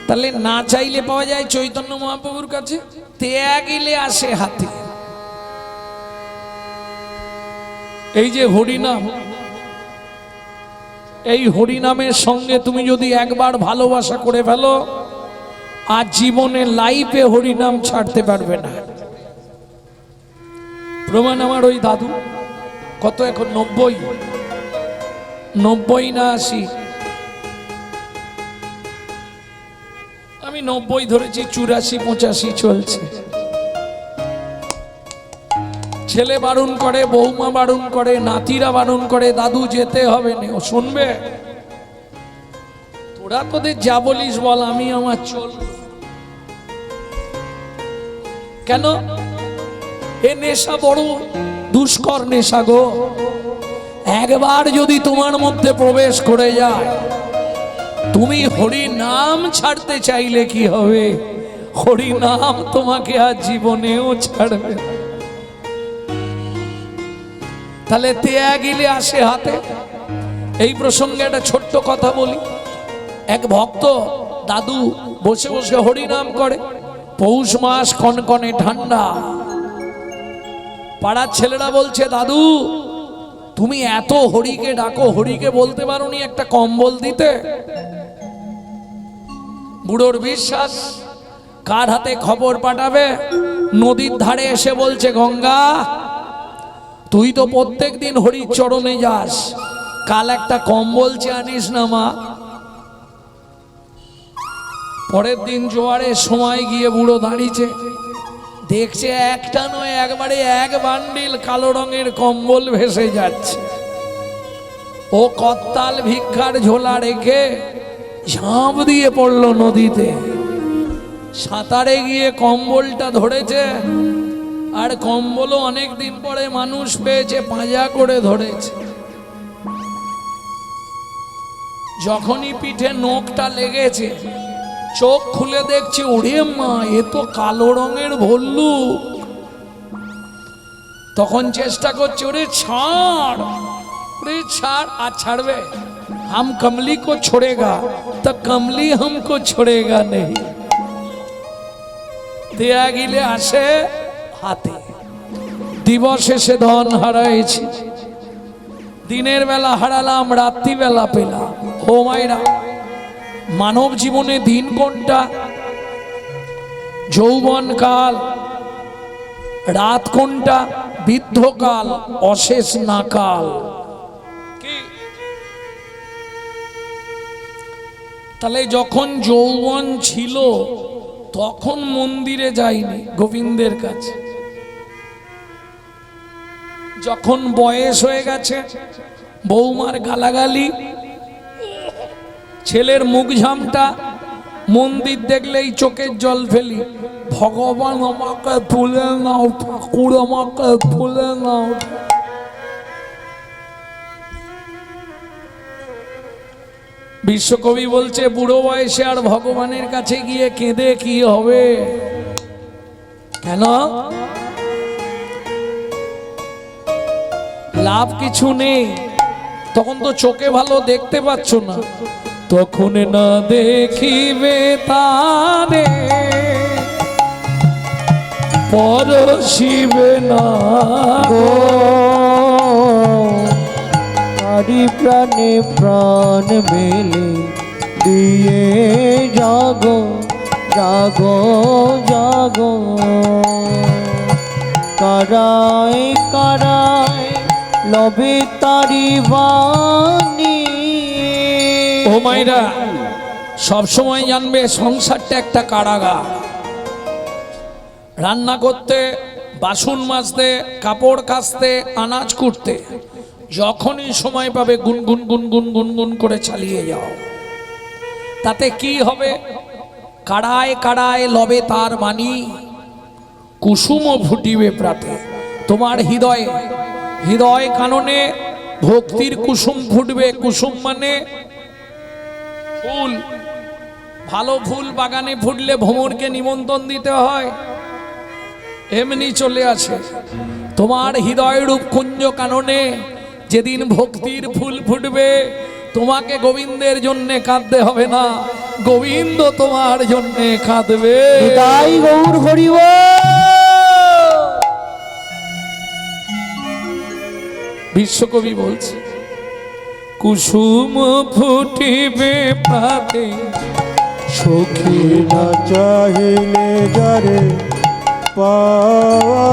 তাহলে না চাইলে পাওয়া যায় চৈতন্য মহাপ্রভুর কাছে, ত্যাগিলে আসে হাতে। এই যে হরিনাম, এই হরিনামের সঙ্গে তুমি যদি একবার ভালোবাসা করে ফেলো, আর জীবনে লাইফে হরিনাম ছাড়তে পারবে না। প্রমাণ আমার ওই দাদু, কত এখন 90 না 80, আমি 90 ধরেছি, 84 85 চলছে। ছেলে বারণ করে, বৌমা বারণ করে, নাতিরা বারণ করে, দাদু যেতে হবে না। ও শুনবে? তোরা তোদের যা বলিস বল, আমি আমার চল। কেন? এ নেশা বড় দুষ্কর নেশা গো। একবার যদি তোমার মধ্যে প্রবেশ করে যায়, তুমি হরি নাম ছাড়তে চাইলে কি হবে? হরি নাম তোমাকে আর জীবনেও ছাড়বে। তাহলে ত্যাগিলে আসে হাতে। এই প্রসঙ্গে একটা ছোট্ট কথা বলি। এক ভক্ত দাদু বসে বসে হরি নাম করে। পৌষ মাস, কনকনে ঠান্ডা। পাড়ার ছেলেরা বলছে, দাদু তুমি এত হরিকে ডাকো, হরিকে বলতে পারোনি একটা কম্বল দিতে? বুড়োর বিশ্বাস, কার হাতে খবর পাঠাবে? নদীর ধারে এসে বলছে, গঙ্গা তুই তো প্রত্যেক দিন হরির চরণে যাস, কাল একটা কম্বল চেয়ে আনিস না মা। পরের দিন জোয়ারের সময় গিয়ে বুড়ো দাঁড়িয়েছে, দেখছে একটা নয় একবারে এক বান্ডিল কালো রঙের কম্বল ভেসে যাচ্ছে। ও কত্তাল ভিক্ষার ঝোলা রেখে ঝাঁপ দিয়ে পড়লো নদীতে। সাঁতারে গিয়ে কম্বলটা ধরেছে, আর কম্বলও অনেক দিন পরে মানুষ পেয়েছে, পাঁজা করে ধরেছে। যখনই পিঠে নোকটা লেগেছে, চোখ খুলে দেখছে, ওরে মা এ তো কালো রঙের ভল্লুক। তখন চেষ্টা করছে, ওরে ছাড়, ওরে ছাড়। আর ছাড়বে? हम कमली को छोड़ेगा तो कमली हमको छोड़ेगा नहीं। ত্যাগিলে আসে হাতে। দিবসে সে ধন হারাইছি, দিনের বেলা হারালাম, রাত্রিবেলা পেলাম। ও মায়েরা, মানব জীবনে দিন কোনটা? যৌবন কাল। রাত কোনটা? বৃদ্ধকাল, অশেষ নাকাল। তাহলে যখন যৌবন ছিল তখন মন্দিরে যাইনি গোবিন্দের কাছে। যখন বয়স হয়ে গেছে, বৌমার গালাগালি, ছেলের মুখ ঝামটা, মন্দির দেখলেই চোখের জল ফেলি, ভগবান আমাকে তুলে নাও, ঠাকুর আমাকে তুলে নাও। বিশ্বকবি বলছে, বুড়ো বয়সে আর ভগবানের কাছে গিয়ে কেঁদে কি হবে? কেন? লাভ কিছু নেই। তখন তো চোখে ভালো দেখতে পাচ্ছ না। তখন না দেখিবে তারে পরশিবে না গো, তারি প্রাণে প্রাণ মেলে দিয়ে জাগো জাগো জাগো কারায় কারায় লবে তারি বাণী। ও মাইরা সব সময় জানবে সংসারটা একটা কারাগার। রান্না করতে, বাসন মাজতে, কাপড় কাচতে, আনাজ কুটতে, যখনই সময় পাবে গুনগুন গুনগুন গুনগুন করে চালিয়ে যাও। তাতে কি হবে? কাড়ায় কাড়ায় লবে তার বাণী, কুসুম ফুটিবে প্রাতে। তোমার হৃদয়ে, হৃদয় কাননে ভক্তির কুসুম ফুটবে। কুসুম মানে ফুল। ভালো ফুল বাগানে ফুটলে ভ্রমরকে নিমন্ত্রণ দিতে হয়, এমনি চলে আসে। তোমার হৃদয় রূপ কুঞ্জ কাননে যেদিন ভক্তির ফুল ফুটবে, তোমাকে গোবিন্দের জন্য কাঁদতে হবে না, গোবিন্দ তোমার জন্য কাঁদবে। তাই গৌর হরিব। বিশ্বকবি বলছে, কুসুম ফুটিবে প্রাতে, সখী না চাহিলে যারে পাওয়া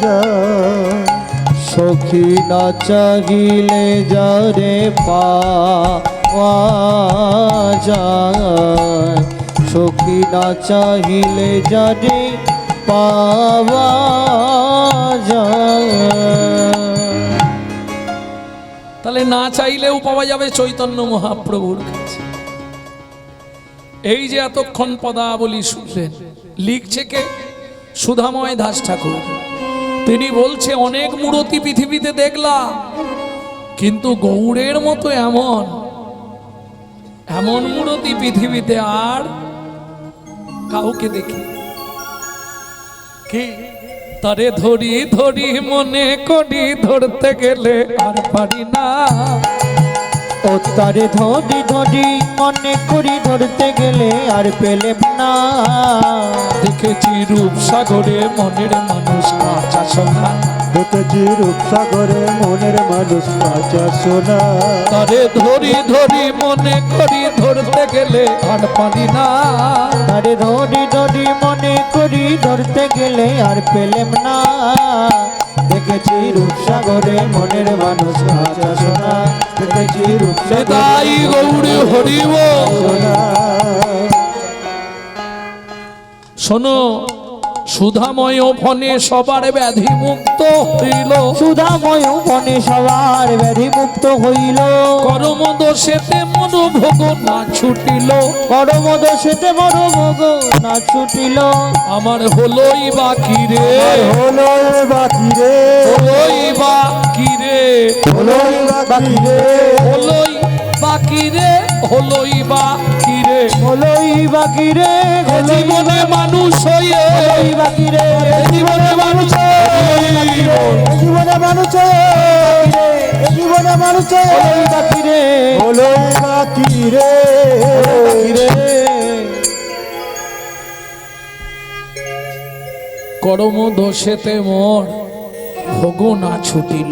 যায়। সখী না চাহিলে যারে পাওয়া যায়, সখী না চাহিলে যারে পাওয়া যায়। তাহলে না চাইলেও পাওয়া যাবে চৈতন্য মহাপ্রভুর কাছে। এই যে এতক্ষণ পদাবলী শুনলেন, লিখছে কে? সুধাময় দাস ঠাকুর। তিনি বলছে, অনেক মূর্তি পৃথিবীতে দেখলাম, কিন্তু গৌড়ের মতো এমন এমন মূর্তি পৃথিবীতে আর কাউকে দেখি। কি তারে ধরি ধরি মনে করি, ধরতে গেলে আর পারি না। ও তারে ধরি ধরি মনে করি, ধরতে গেলে আর পেলেম না। দেখেছি রূপসাগরে মনের মানুষ কাঁচা সোনা, দেখেছি রূপসাগরে মনের মানুষ কাঁচা সোনা। তারে ধরি ধরি মনে করি, ধরতে গেলে আর পারি না। তারে ধরি ধরি মনে করি, ধরতে গেলে আর পেলেম না। দেখেছি রূপসাগরে মনের মানুষ কাঁচা সোনা, দেখেছি রূপসাগরে তাই গৌড়ে হরিব। সোনা। শোনো, সুধাময় ফনে সবার ব্যাধি মুক্ত হইল, সুধাময় মনে সবার ব্যাধি মুক্ত হইল। কর্ম দোষেতে মন ভোগ না ছুটিল, কর্ম দোষেতে বড় ভোগ না ছুটিল। আমার হলোই বাকি রে, হলো বাকি রে, হলোই বাকি রে, হলোই বাকি রে, হলোই বাকি রে, হলোই বাকি রে। হলোই বাকি রে, এ জীবনে মানুষ হয়ে, হলোই বাকি রে, এ জীবনে মানুষ হয়ে, এ জীবনে মানুষ এ জীবনে মানুষ হলোই বাকি রে, হলোই বাকি রে, বাকি রে। কর্ম দোষেতে মোর ভোগ না ছুটিল।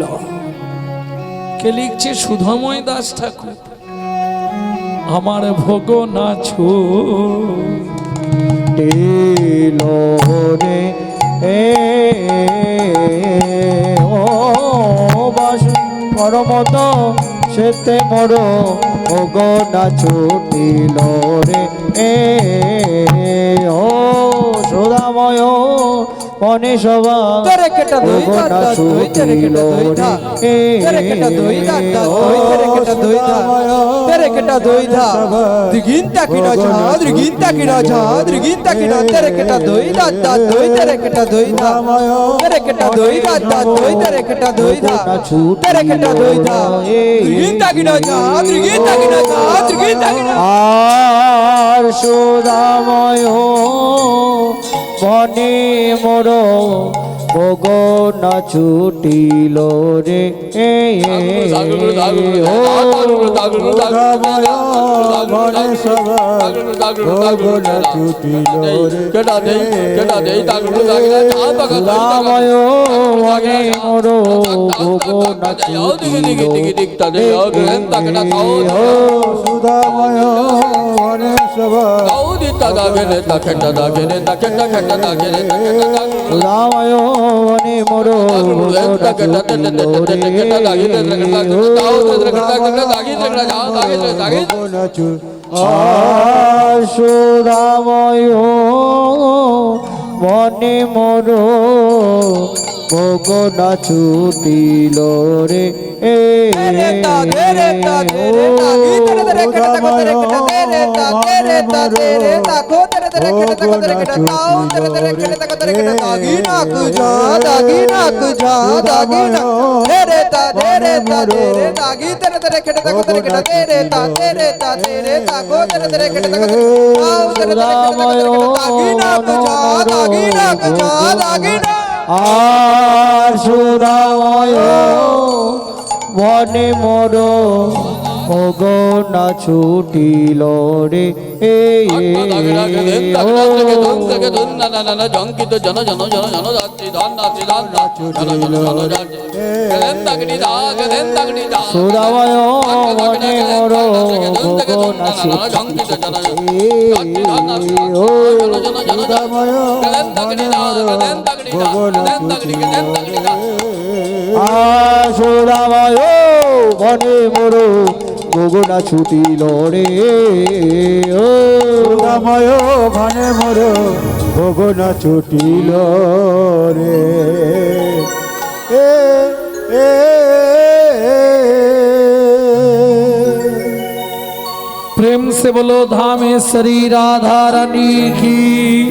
কে লিখছে? সুধাময় দাস ঠাকুর। আমার ভোগ না ছুটিল রে ও বাস করমত সেতে মোর ভোগ না ছুটিল রে ও সুধাময় মনে সবা ভোগ না ছুটিল আর সুধাময় মনে মোর ভোগ না ছুটিল রে মনে সবার ভোগ না ছুটিল রে, সুধাময় মনে মোর ভোগ না ছুটিল সুধাময় মনে সবার গীতা দাগে রে তাকেটা দাগে রে তাকেটা খেটা দাগে রে তাকেটা দাগে রামায় বনে মোর সুরাময় মনে মোর ভোগনা ছুটিল রে আর সুরাময় বনে মোর ভোগনা ছুটিল রে জঙ্কিত জন জন জন জন যাত্রী ধন নাচি ধন সুরাময় বনে মোর ভোগনা জঙ্কিত জন সুরাময় বনে মোর গগনা ছুটিল রে রাময় ভানে মোর গগনা ছুটিল রে এ प्रेम से बोलो धामेश्वरी राधा रानी की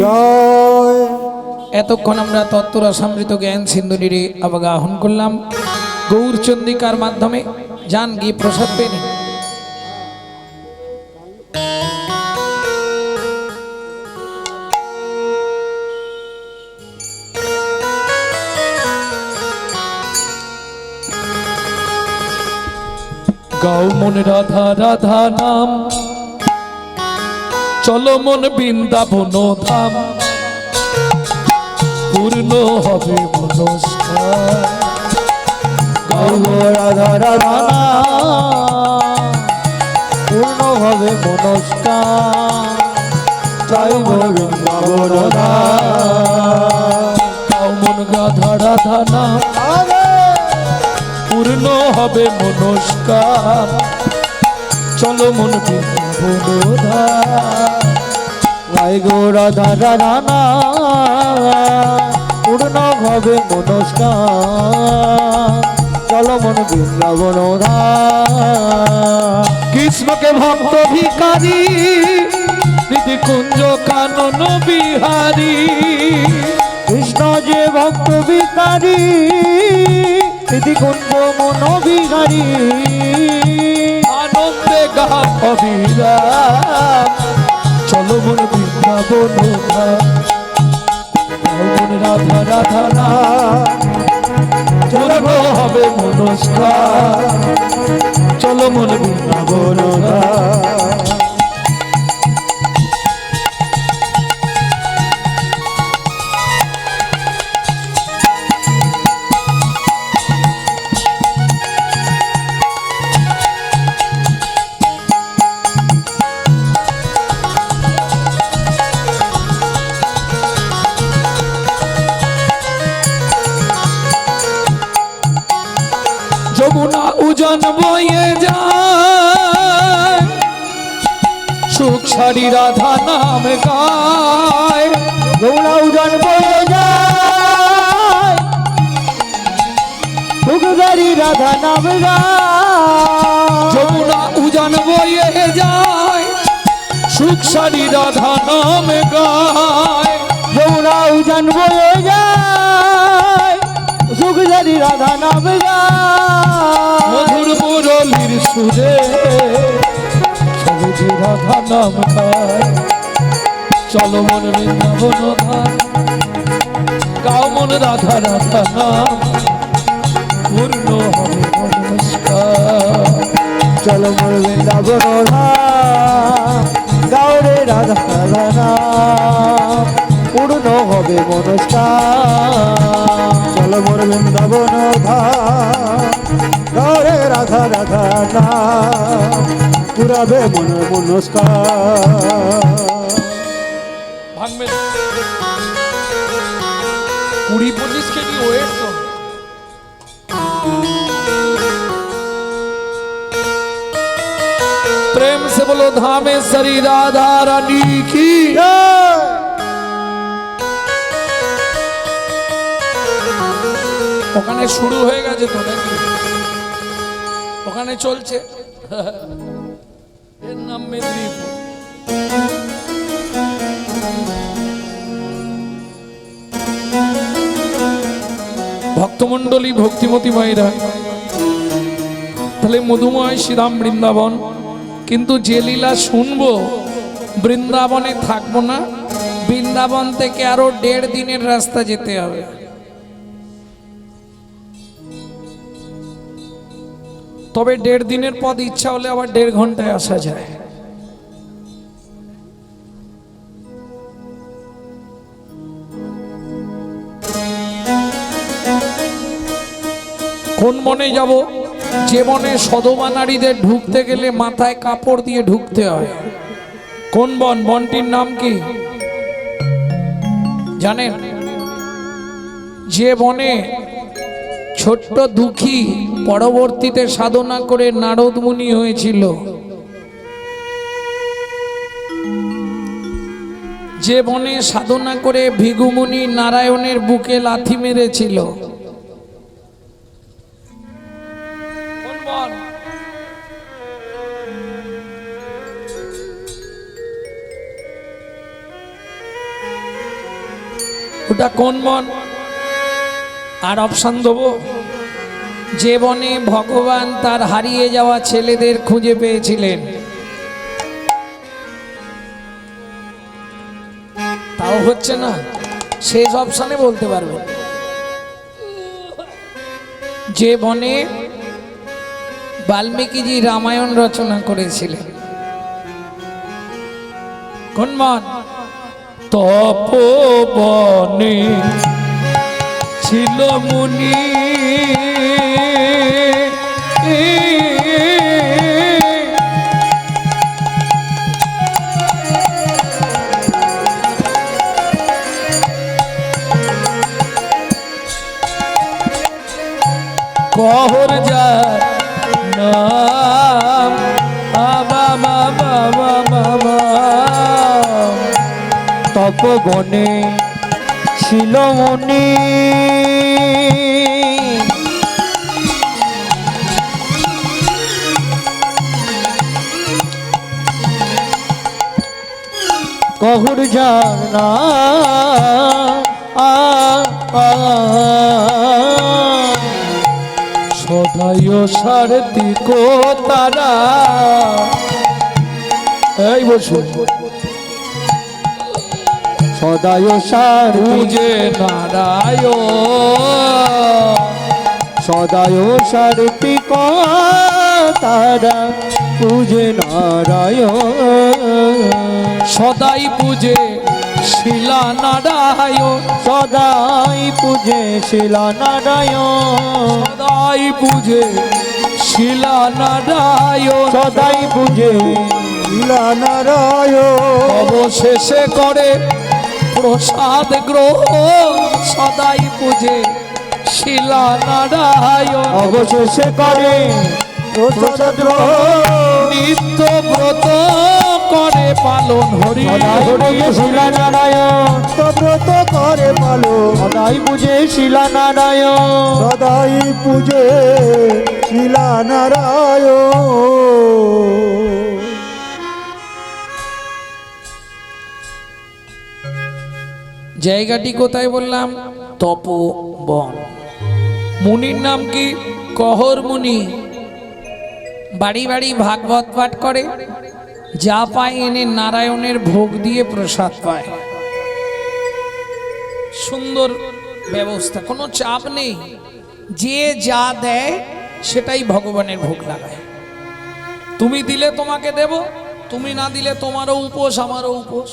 জয় এতক্ষণ আমরা তত্ত্বরসামৃত জ্ঞান সিন্ধুনিরে অবগাহন করলাম গৌরচন্দিকার মাধ্যমে যান গিয়ে প্রসাদ পেয়ে নিন। গাও মন রাধা রাধা নাম, চলো মন বৃন্দাবন ধাম, পূর্ণ হবে মনস্কার। গাও রাধা রাধা পূর্ণ হবে মনস্কার। জয় বৃন্দাবন গাও মন রাধা রাধা নাম, পূর্ণ হবে মনস্কার, চলো মন বৃন্দাবন ধাম। গাই গো রাধা রাধা পূর্ণ হবে মনস্কার, চলো মন বৃন্দাবন ধাম। কৃষ্ণকে ভক্ত ভিখারি, নিধি কুঞ্জ কানন বিহারী। কৃষ্ণ যে ভক্ত বিকারী, কুঞ্জ মন বিহারী। আনন্দে গা অবিরাম, চলো মন বৃন্দাবন ধাম। মন রাধা রাধা নাম, পূর্ণ হবে মনস্কার, চলো মন বৃন্দাবন ধাম। যমুনা উজান বয়ে যায়, সুখ সারি রাধা নাম গায়। যমুনা উজান বয়ে যায়, সুখদারি রাধা নাম গায়। যমুনা উজান বয়ে যায়, সুখ সারি রাধা নাম গায়। যমুনা উজান বয়ে যায়, সুখদারি রাধা নাম গায়। মধুর মুরলীর সুরে সবুজ রাধা নাম গায়, চলো মন বৃন্দাবন ধাম। গাও মন রাধা রাধা নাম, পূর্ণ হবে মনস্কার। চলো মোর বৃন্দাবন ধাম, গাও রে রাধা রাধা নাম, পূর্ণ হবে মনস্কার। চলো মোর বৃন্দাবন ধাম, গৌরে রাধা রাধা নাম, পুরাবে মন মনস্কার। টানবে 20-25 কেজি ওয়েট তো। प्रेम से बोलो धामेश्वरी राधा रानी की। ওখানে শুরু হয়ে গেছে তো নাকি? ওখানে চলছে। এর নাম মেদিনীপুর। ভক্তমণ্ডলী ভক্তিমতী মায়েরা, তাহলে মধুময় শ্রীরাম বৃন্দাবন, কিন্তু যে লীলা শুনবো বৃন্দাবনে থাকবো না, বৃন্দাবন থেকে আরো 1.5 দিনের রাস্তা যেতে হবে। তবে 1.5 দিনের পথ ইচ্ছা হলে আবার 1.5 ঘন্টায় আসা যায়। কোন বনে যাব? যে বনে সধবা নারীদের ঢুকতে গেলে মাথায় কাপড় দিয়ে ঢুকতে হয়। কোন বন? বনটির নাম কি জানেন? যে বনে ছোট্ট দুঃখী পরবর্তীতে সাধনা করে নারদ মুনি হয়েছিল, যে বনে সাধনা করে ভৃগুমুনি নারায়ণের বুকে লাথি মেরেছিল, কোন বন? ওটা কোন বন? আর অপশন দেবো? যে বনে ভগবান তার হারিয়ে যাওয়া ছেলেদের খুঁজে পেয়েছিলেন, তাও হচ্ছে না, শেষ অপশনে বলতে পারবেন। যে বনে বাল্মীকিজি রামায়ণ রচনা করেছিলেন, কোন বন? তপবনে ছিল মুনি, কহর যার নাম তপবনে ছিল মুনি, কহুর জানা সদাই সারথি কো তারা। এই বসুন। সদায় সার পূজে নারায়ণ, সদায় সারথি কো তারা, পূজে নারায়ণ। সদাই পূজে শিলা নারায়ণ, সদাই পূজে শিলা নারায়ণ, সদাই পূজে শিলা নারায়ণ, সদাই পূজে শিলা নারায়ণ। অবশেষে করে প্রসাদ গ্রহণ, সদাই পূজে শিলা নারায়ণ। অবশেষে করে প্রসাদ গ্রহণ, নিত্য ব্রত করে পালন হরি সদাই শিলা নারায়ণ। ব্রত করে পালো সদাই পূজে শিলা নারায়ণ, সদাই পূজে শিলা নারায়ণ। জায়গাটি কোথায় বললাম? তপবন। মুনির নাম কি? কহর মুনি। বাড়ি বাড়ি ভাগবত পাঠ করে, যা পায় এনে নারায়ণের ভোগ দিয়ে প্রসাদ পায়। সুন্দর ব্যবস্থা, কোনো চাপ নেই। যে যা দেয় সেটাই ভগবানের ভোগ লাগায়। তুমি দিলে তোমাকে দেব, তুমি না দিলে তোমারও উপোস আমারও উপোস।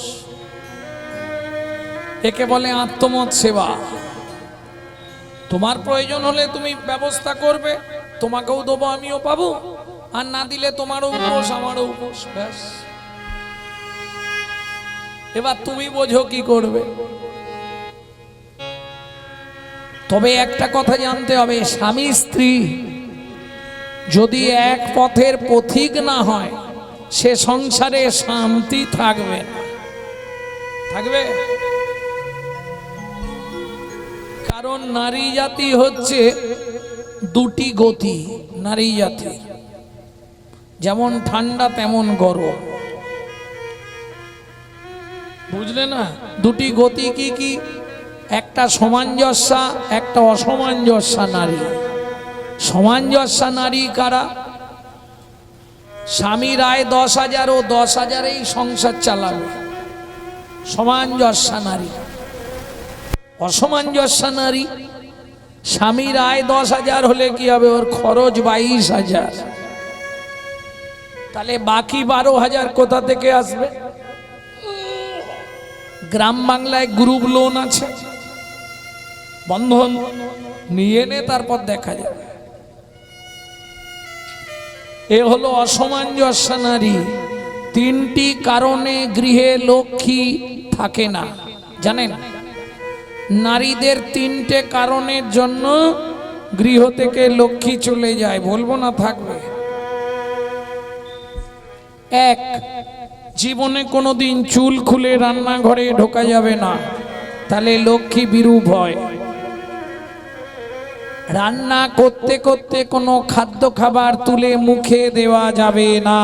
একে বলে আত্মমত সেবা। তোমার প্রয়োজন হলে তুমি ব্যবস্থা করবে, তোমাকেও দেবো আমিও পাবো, আর না দিলে তোমারও উপোস আমারও উপোস, ব্যাস। এবার তুমি বোঝো কি করবে। তবে একটা কথা জানতে হবে, স্বামী স্ত্রী যদি এক পথের পথিক না হয়, সে সংসারে শান্তি থাকবে না। থাকবে? কারণ নারী জাতি হচ্ছে দুটি গতি। নারী জাতি যেমন ঠান্ডা তেমন গরম, বুঝলে না? দুটি গতি কি কি? একটা সমাঞ্জস্যা, একটা অসমাঞ্জস্যা নারী। সমাঞ্জস্যা নারী কারা? স্বামীর আয় 10,000 ও 10,000-এই সংসার চালাবে, সমাঞ্জস্যা নারী। অসমাঞ্জস্যা নারী, স্বামীর আয় 10,000 হলে কি হবে, ওর খরচ 22,000, তাহলে বাকি 12,000 কোথা থেকে আসবে? গ্রাম বাংলায় গ্রুপ লোন আছে, বন্ধন নিয়ে নে, তারপর দেখা যাবে। এ হলো অসমাঞ্জস্য নারী। 3টি কারণে গৃহে লক্ষ্মী থাকে না, জানেন? নারীদের 3টে কারণের জন্য গৃহ থেকে লক্ষ্মী চলে যায়, বলবো না, থাকবে। 1, জীবনে কোনোদিন চুল খুলে রান্নাঘরে ঢোকা যাবে না, তাহলে লক্ষ্মী বিরূপ হয়। রান্না করতে করতে কোনো খাদ্য খাবার তুলে মুখে দেওয়া যাবে না।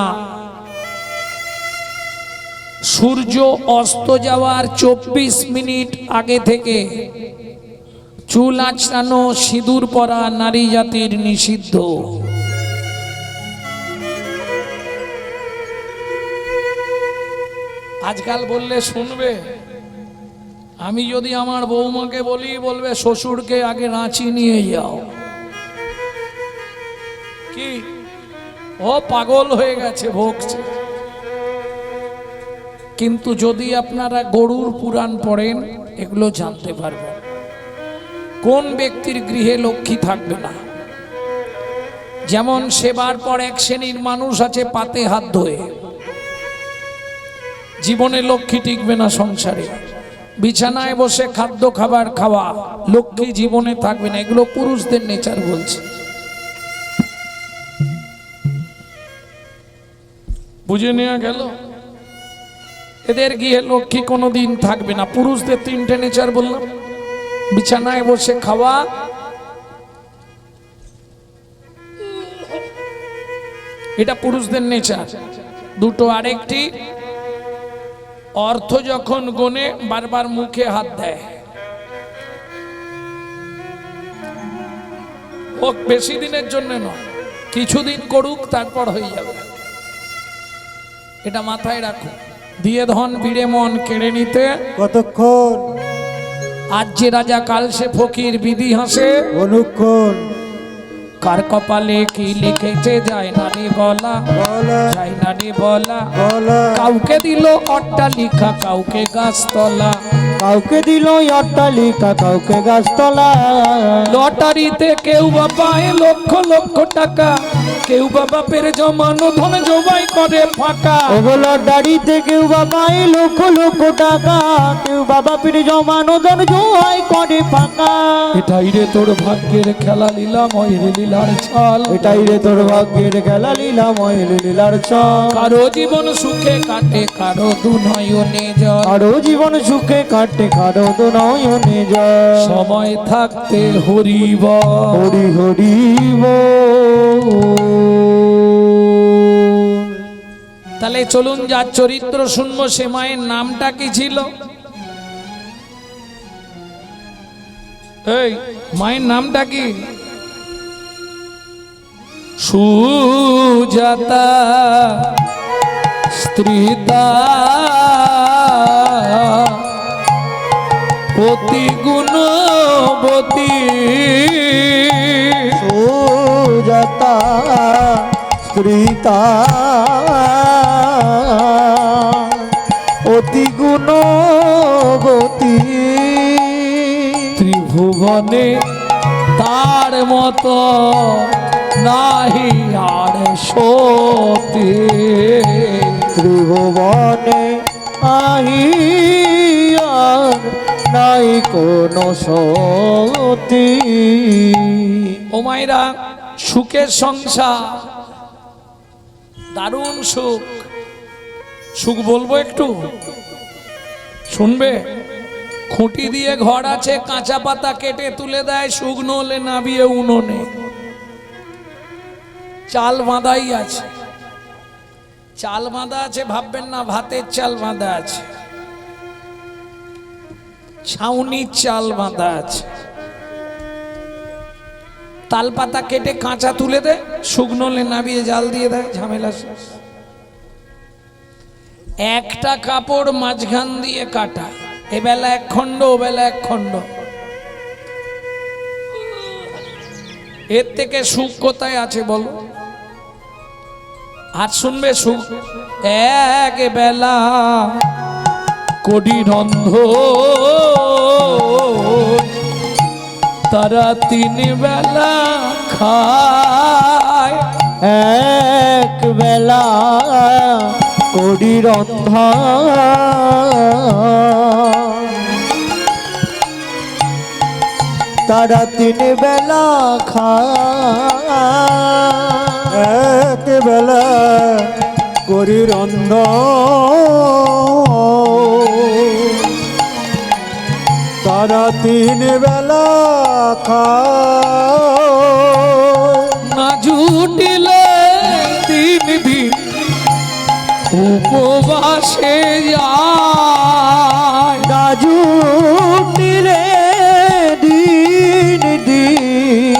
সূর্য অস্ত যাওয়ার 24 মিনিট আগে থেকে চুল আঁচড়ানো, সিঁদুর পরা নারী জাতির নিষিদ্ধ। আজকাল বললে শুনবে, আমি যদি আমার বৌমাকে বলি, বলবে শ্বশুরকে আগে রাঁচি নিয়ে যাও। কি ও পাগল হয়ে গেছে, ভোগছে। কিন্তু যদি আপনারা গরুর পুরাণ পড়েন, এগুলো জানতে পারবেন কোন ব্যক্তির গৃহে লক্ষ্মী থাকবে না। যেমন সেবার পর এক শ্রেণীর মানুষ আছে পাতে হাত ধোয়ে, জীবনে লক্ষ্মী টিকবে না সংসারে। বিছানায় বসে খাদ্য খাবার খাওয়া, লক্ষ্মী জীবনে থাকবে না। এগুলো পুরুষদের নেচার বলছে, বুঝে নেওয়া গেল? এদের গৃহে লক্ষ্মী কোনোদিন থাকবে না। পুরুষদের 3টে নেচার বললাম, বিছানায় বসে খাওয়া, এটা পুরুষদের নেচার। 2, আরেকটি অর্থ যখন গোনে বারবার মুখে হাত দেয়। ও বেশি দিনের জন্য নয়, কিছুদিন করুক, তারপর হয়ে যাবে। এটা মাথায় রাখো। দিয়ে ধন বিড়ে মন কেড়ে নিতে কতক্ষণ? আজ যে রাজা কাল সে ফকির, বিধি হাসে অনুক্ষণ। কার কপালে কি লিখেছে যায় না রে বলা, যায় না রে বলা। কাউকে দিল অট্টালিকা, কাউকে গাছতলা, কাউকে দিল অট্টালিকা, কাউকে গাছতলা। লটারিতে কেউ বা পায় লক্ষ লক্ষ টাকা, কেউ বা বাপের জমানো ধন জবাই করে ফাঁকা। ওগুলো দাড়িতে কেউ বা পায় লক্ষ লক্ষ টাকা, কেউ বা বাপের জমানো ধন জবাই করে ফাঁকা। এটাই রে তোর ভাগ্যের খেলা, লীলা ময়ের লীলার ছল। এটাই রে তোর ভাগ্যের খেলা, লীলা ময়ের লীলার ছল। কারো জীবন সুখে কাটে, কারো দুনয়নে জল। কারো জীবন সুখে কাটে, কারো দুনয়নে জল। সময় থাকতে হরিব, হরি হরিব। তাহলে চলুন, যার চরিত্র শুনবো সে মায়ের নামটা কি ছিল? এই মায়ের নামটা কি? সুজাতা স্ত্রীতা অতি গুণবতী। সুজাতা স্ত্রীতা অতি গুণবতী। ত্রিভুবনে তার মতো নাহি আর সতী। ত্রিভুবনে আহি নাই কোনো সতী। ও মায়েরা, সুখের সংসার, দারুণ সুখ। সুখ বলবো একটু, শুনবে? খুঁটি দিয়ে ঘর আছে, কাঁচা পাতা কেটে তুলে দেয়, শুকনো হলে নাবিয়ে উনুনে। চাল বাঁধাই আছে, চাল বাঁধা আছে, ভাববেন না ভাতের চাল বাঁধা আছে, ছাউনির চাল বাঁধা আছে। তাল পাতা কেটে কাঁচা তুলে দেয়, শুকনো হলে নাবিয়ে জাল দিয়ে দেয়, ঝামেলা শেষ। একটা কাপড় মাঝখান দিয়ে কাটা, এবেলা এক খণ্ড, ওবেলা এক খণ্ড। এর থেকে সুখ কোথায় আছে বলো? আর শুনবে সুখ, এক বেলা কড়ি রন্ধ, তারা তিন বেলা খায়। এক বেলা করি রন্ধা, তারা তিন বেলা খায়। এক বেলা করি রন্ধা, তারা তিন বেলা খায়। না জুটিলে দিন দিন উপবাসে যায়। না জুটিলে দিন দিন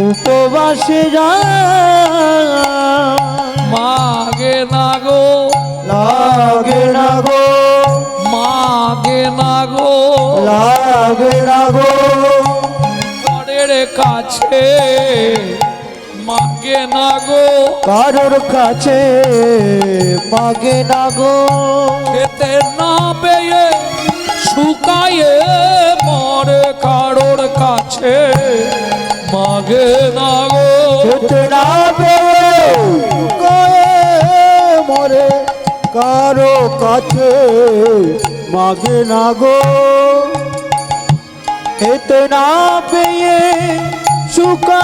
উপবাসে যায়। মাগে না গো, লাগে না গো, মাগে না গো, লাগে না গো, পরের কাছে মাগে না গো, কারোর কাছে মাগে না গো। খেতে না পেয়ে শুকায়ে মরে, কারোর কাছে মাগে না গো। খেতে না পেয়ে গায়ে মরে, কারো কাছে মাগে না গো। খেতে না পেয়ে শুকা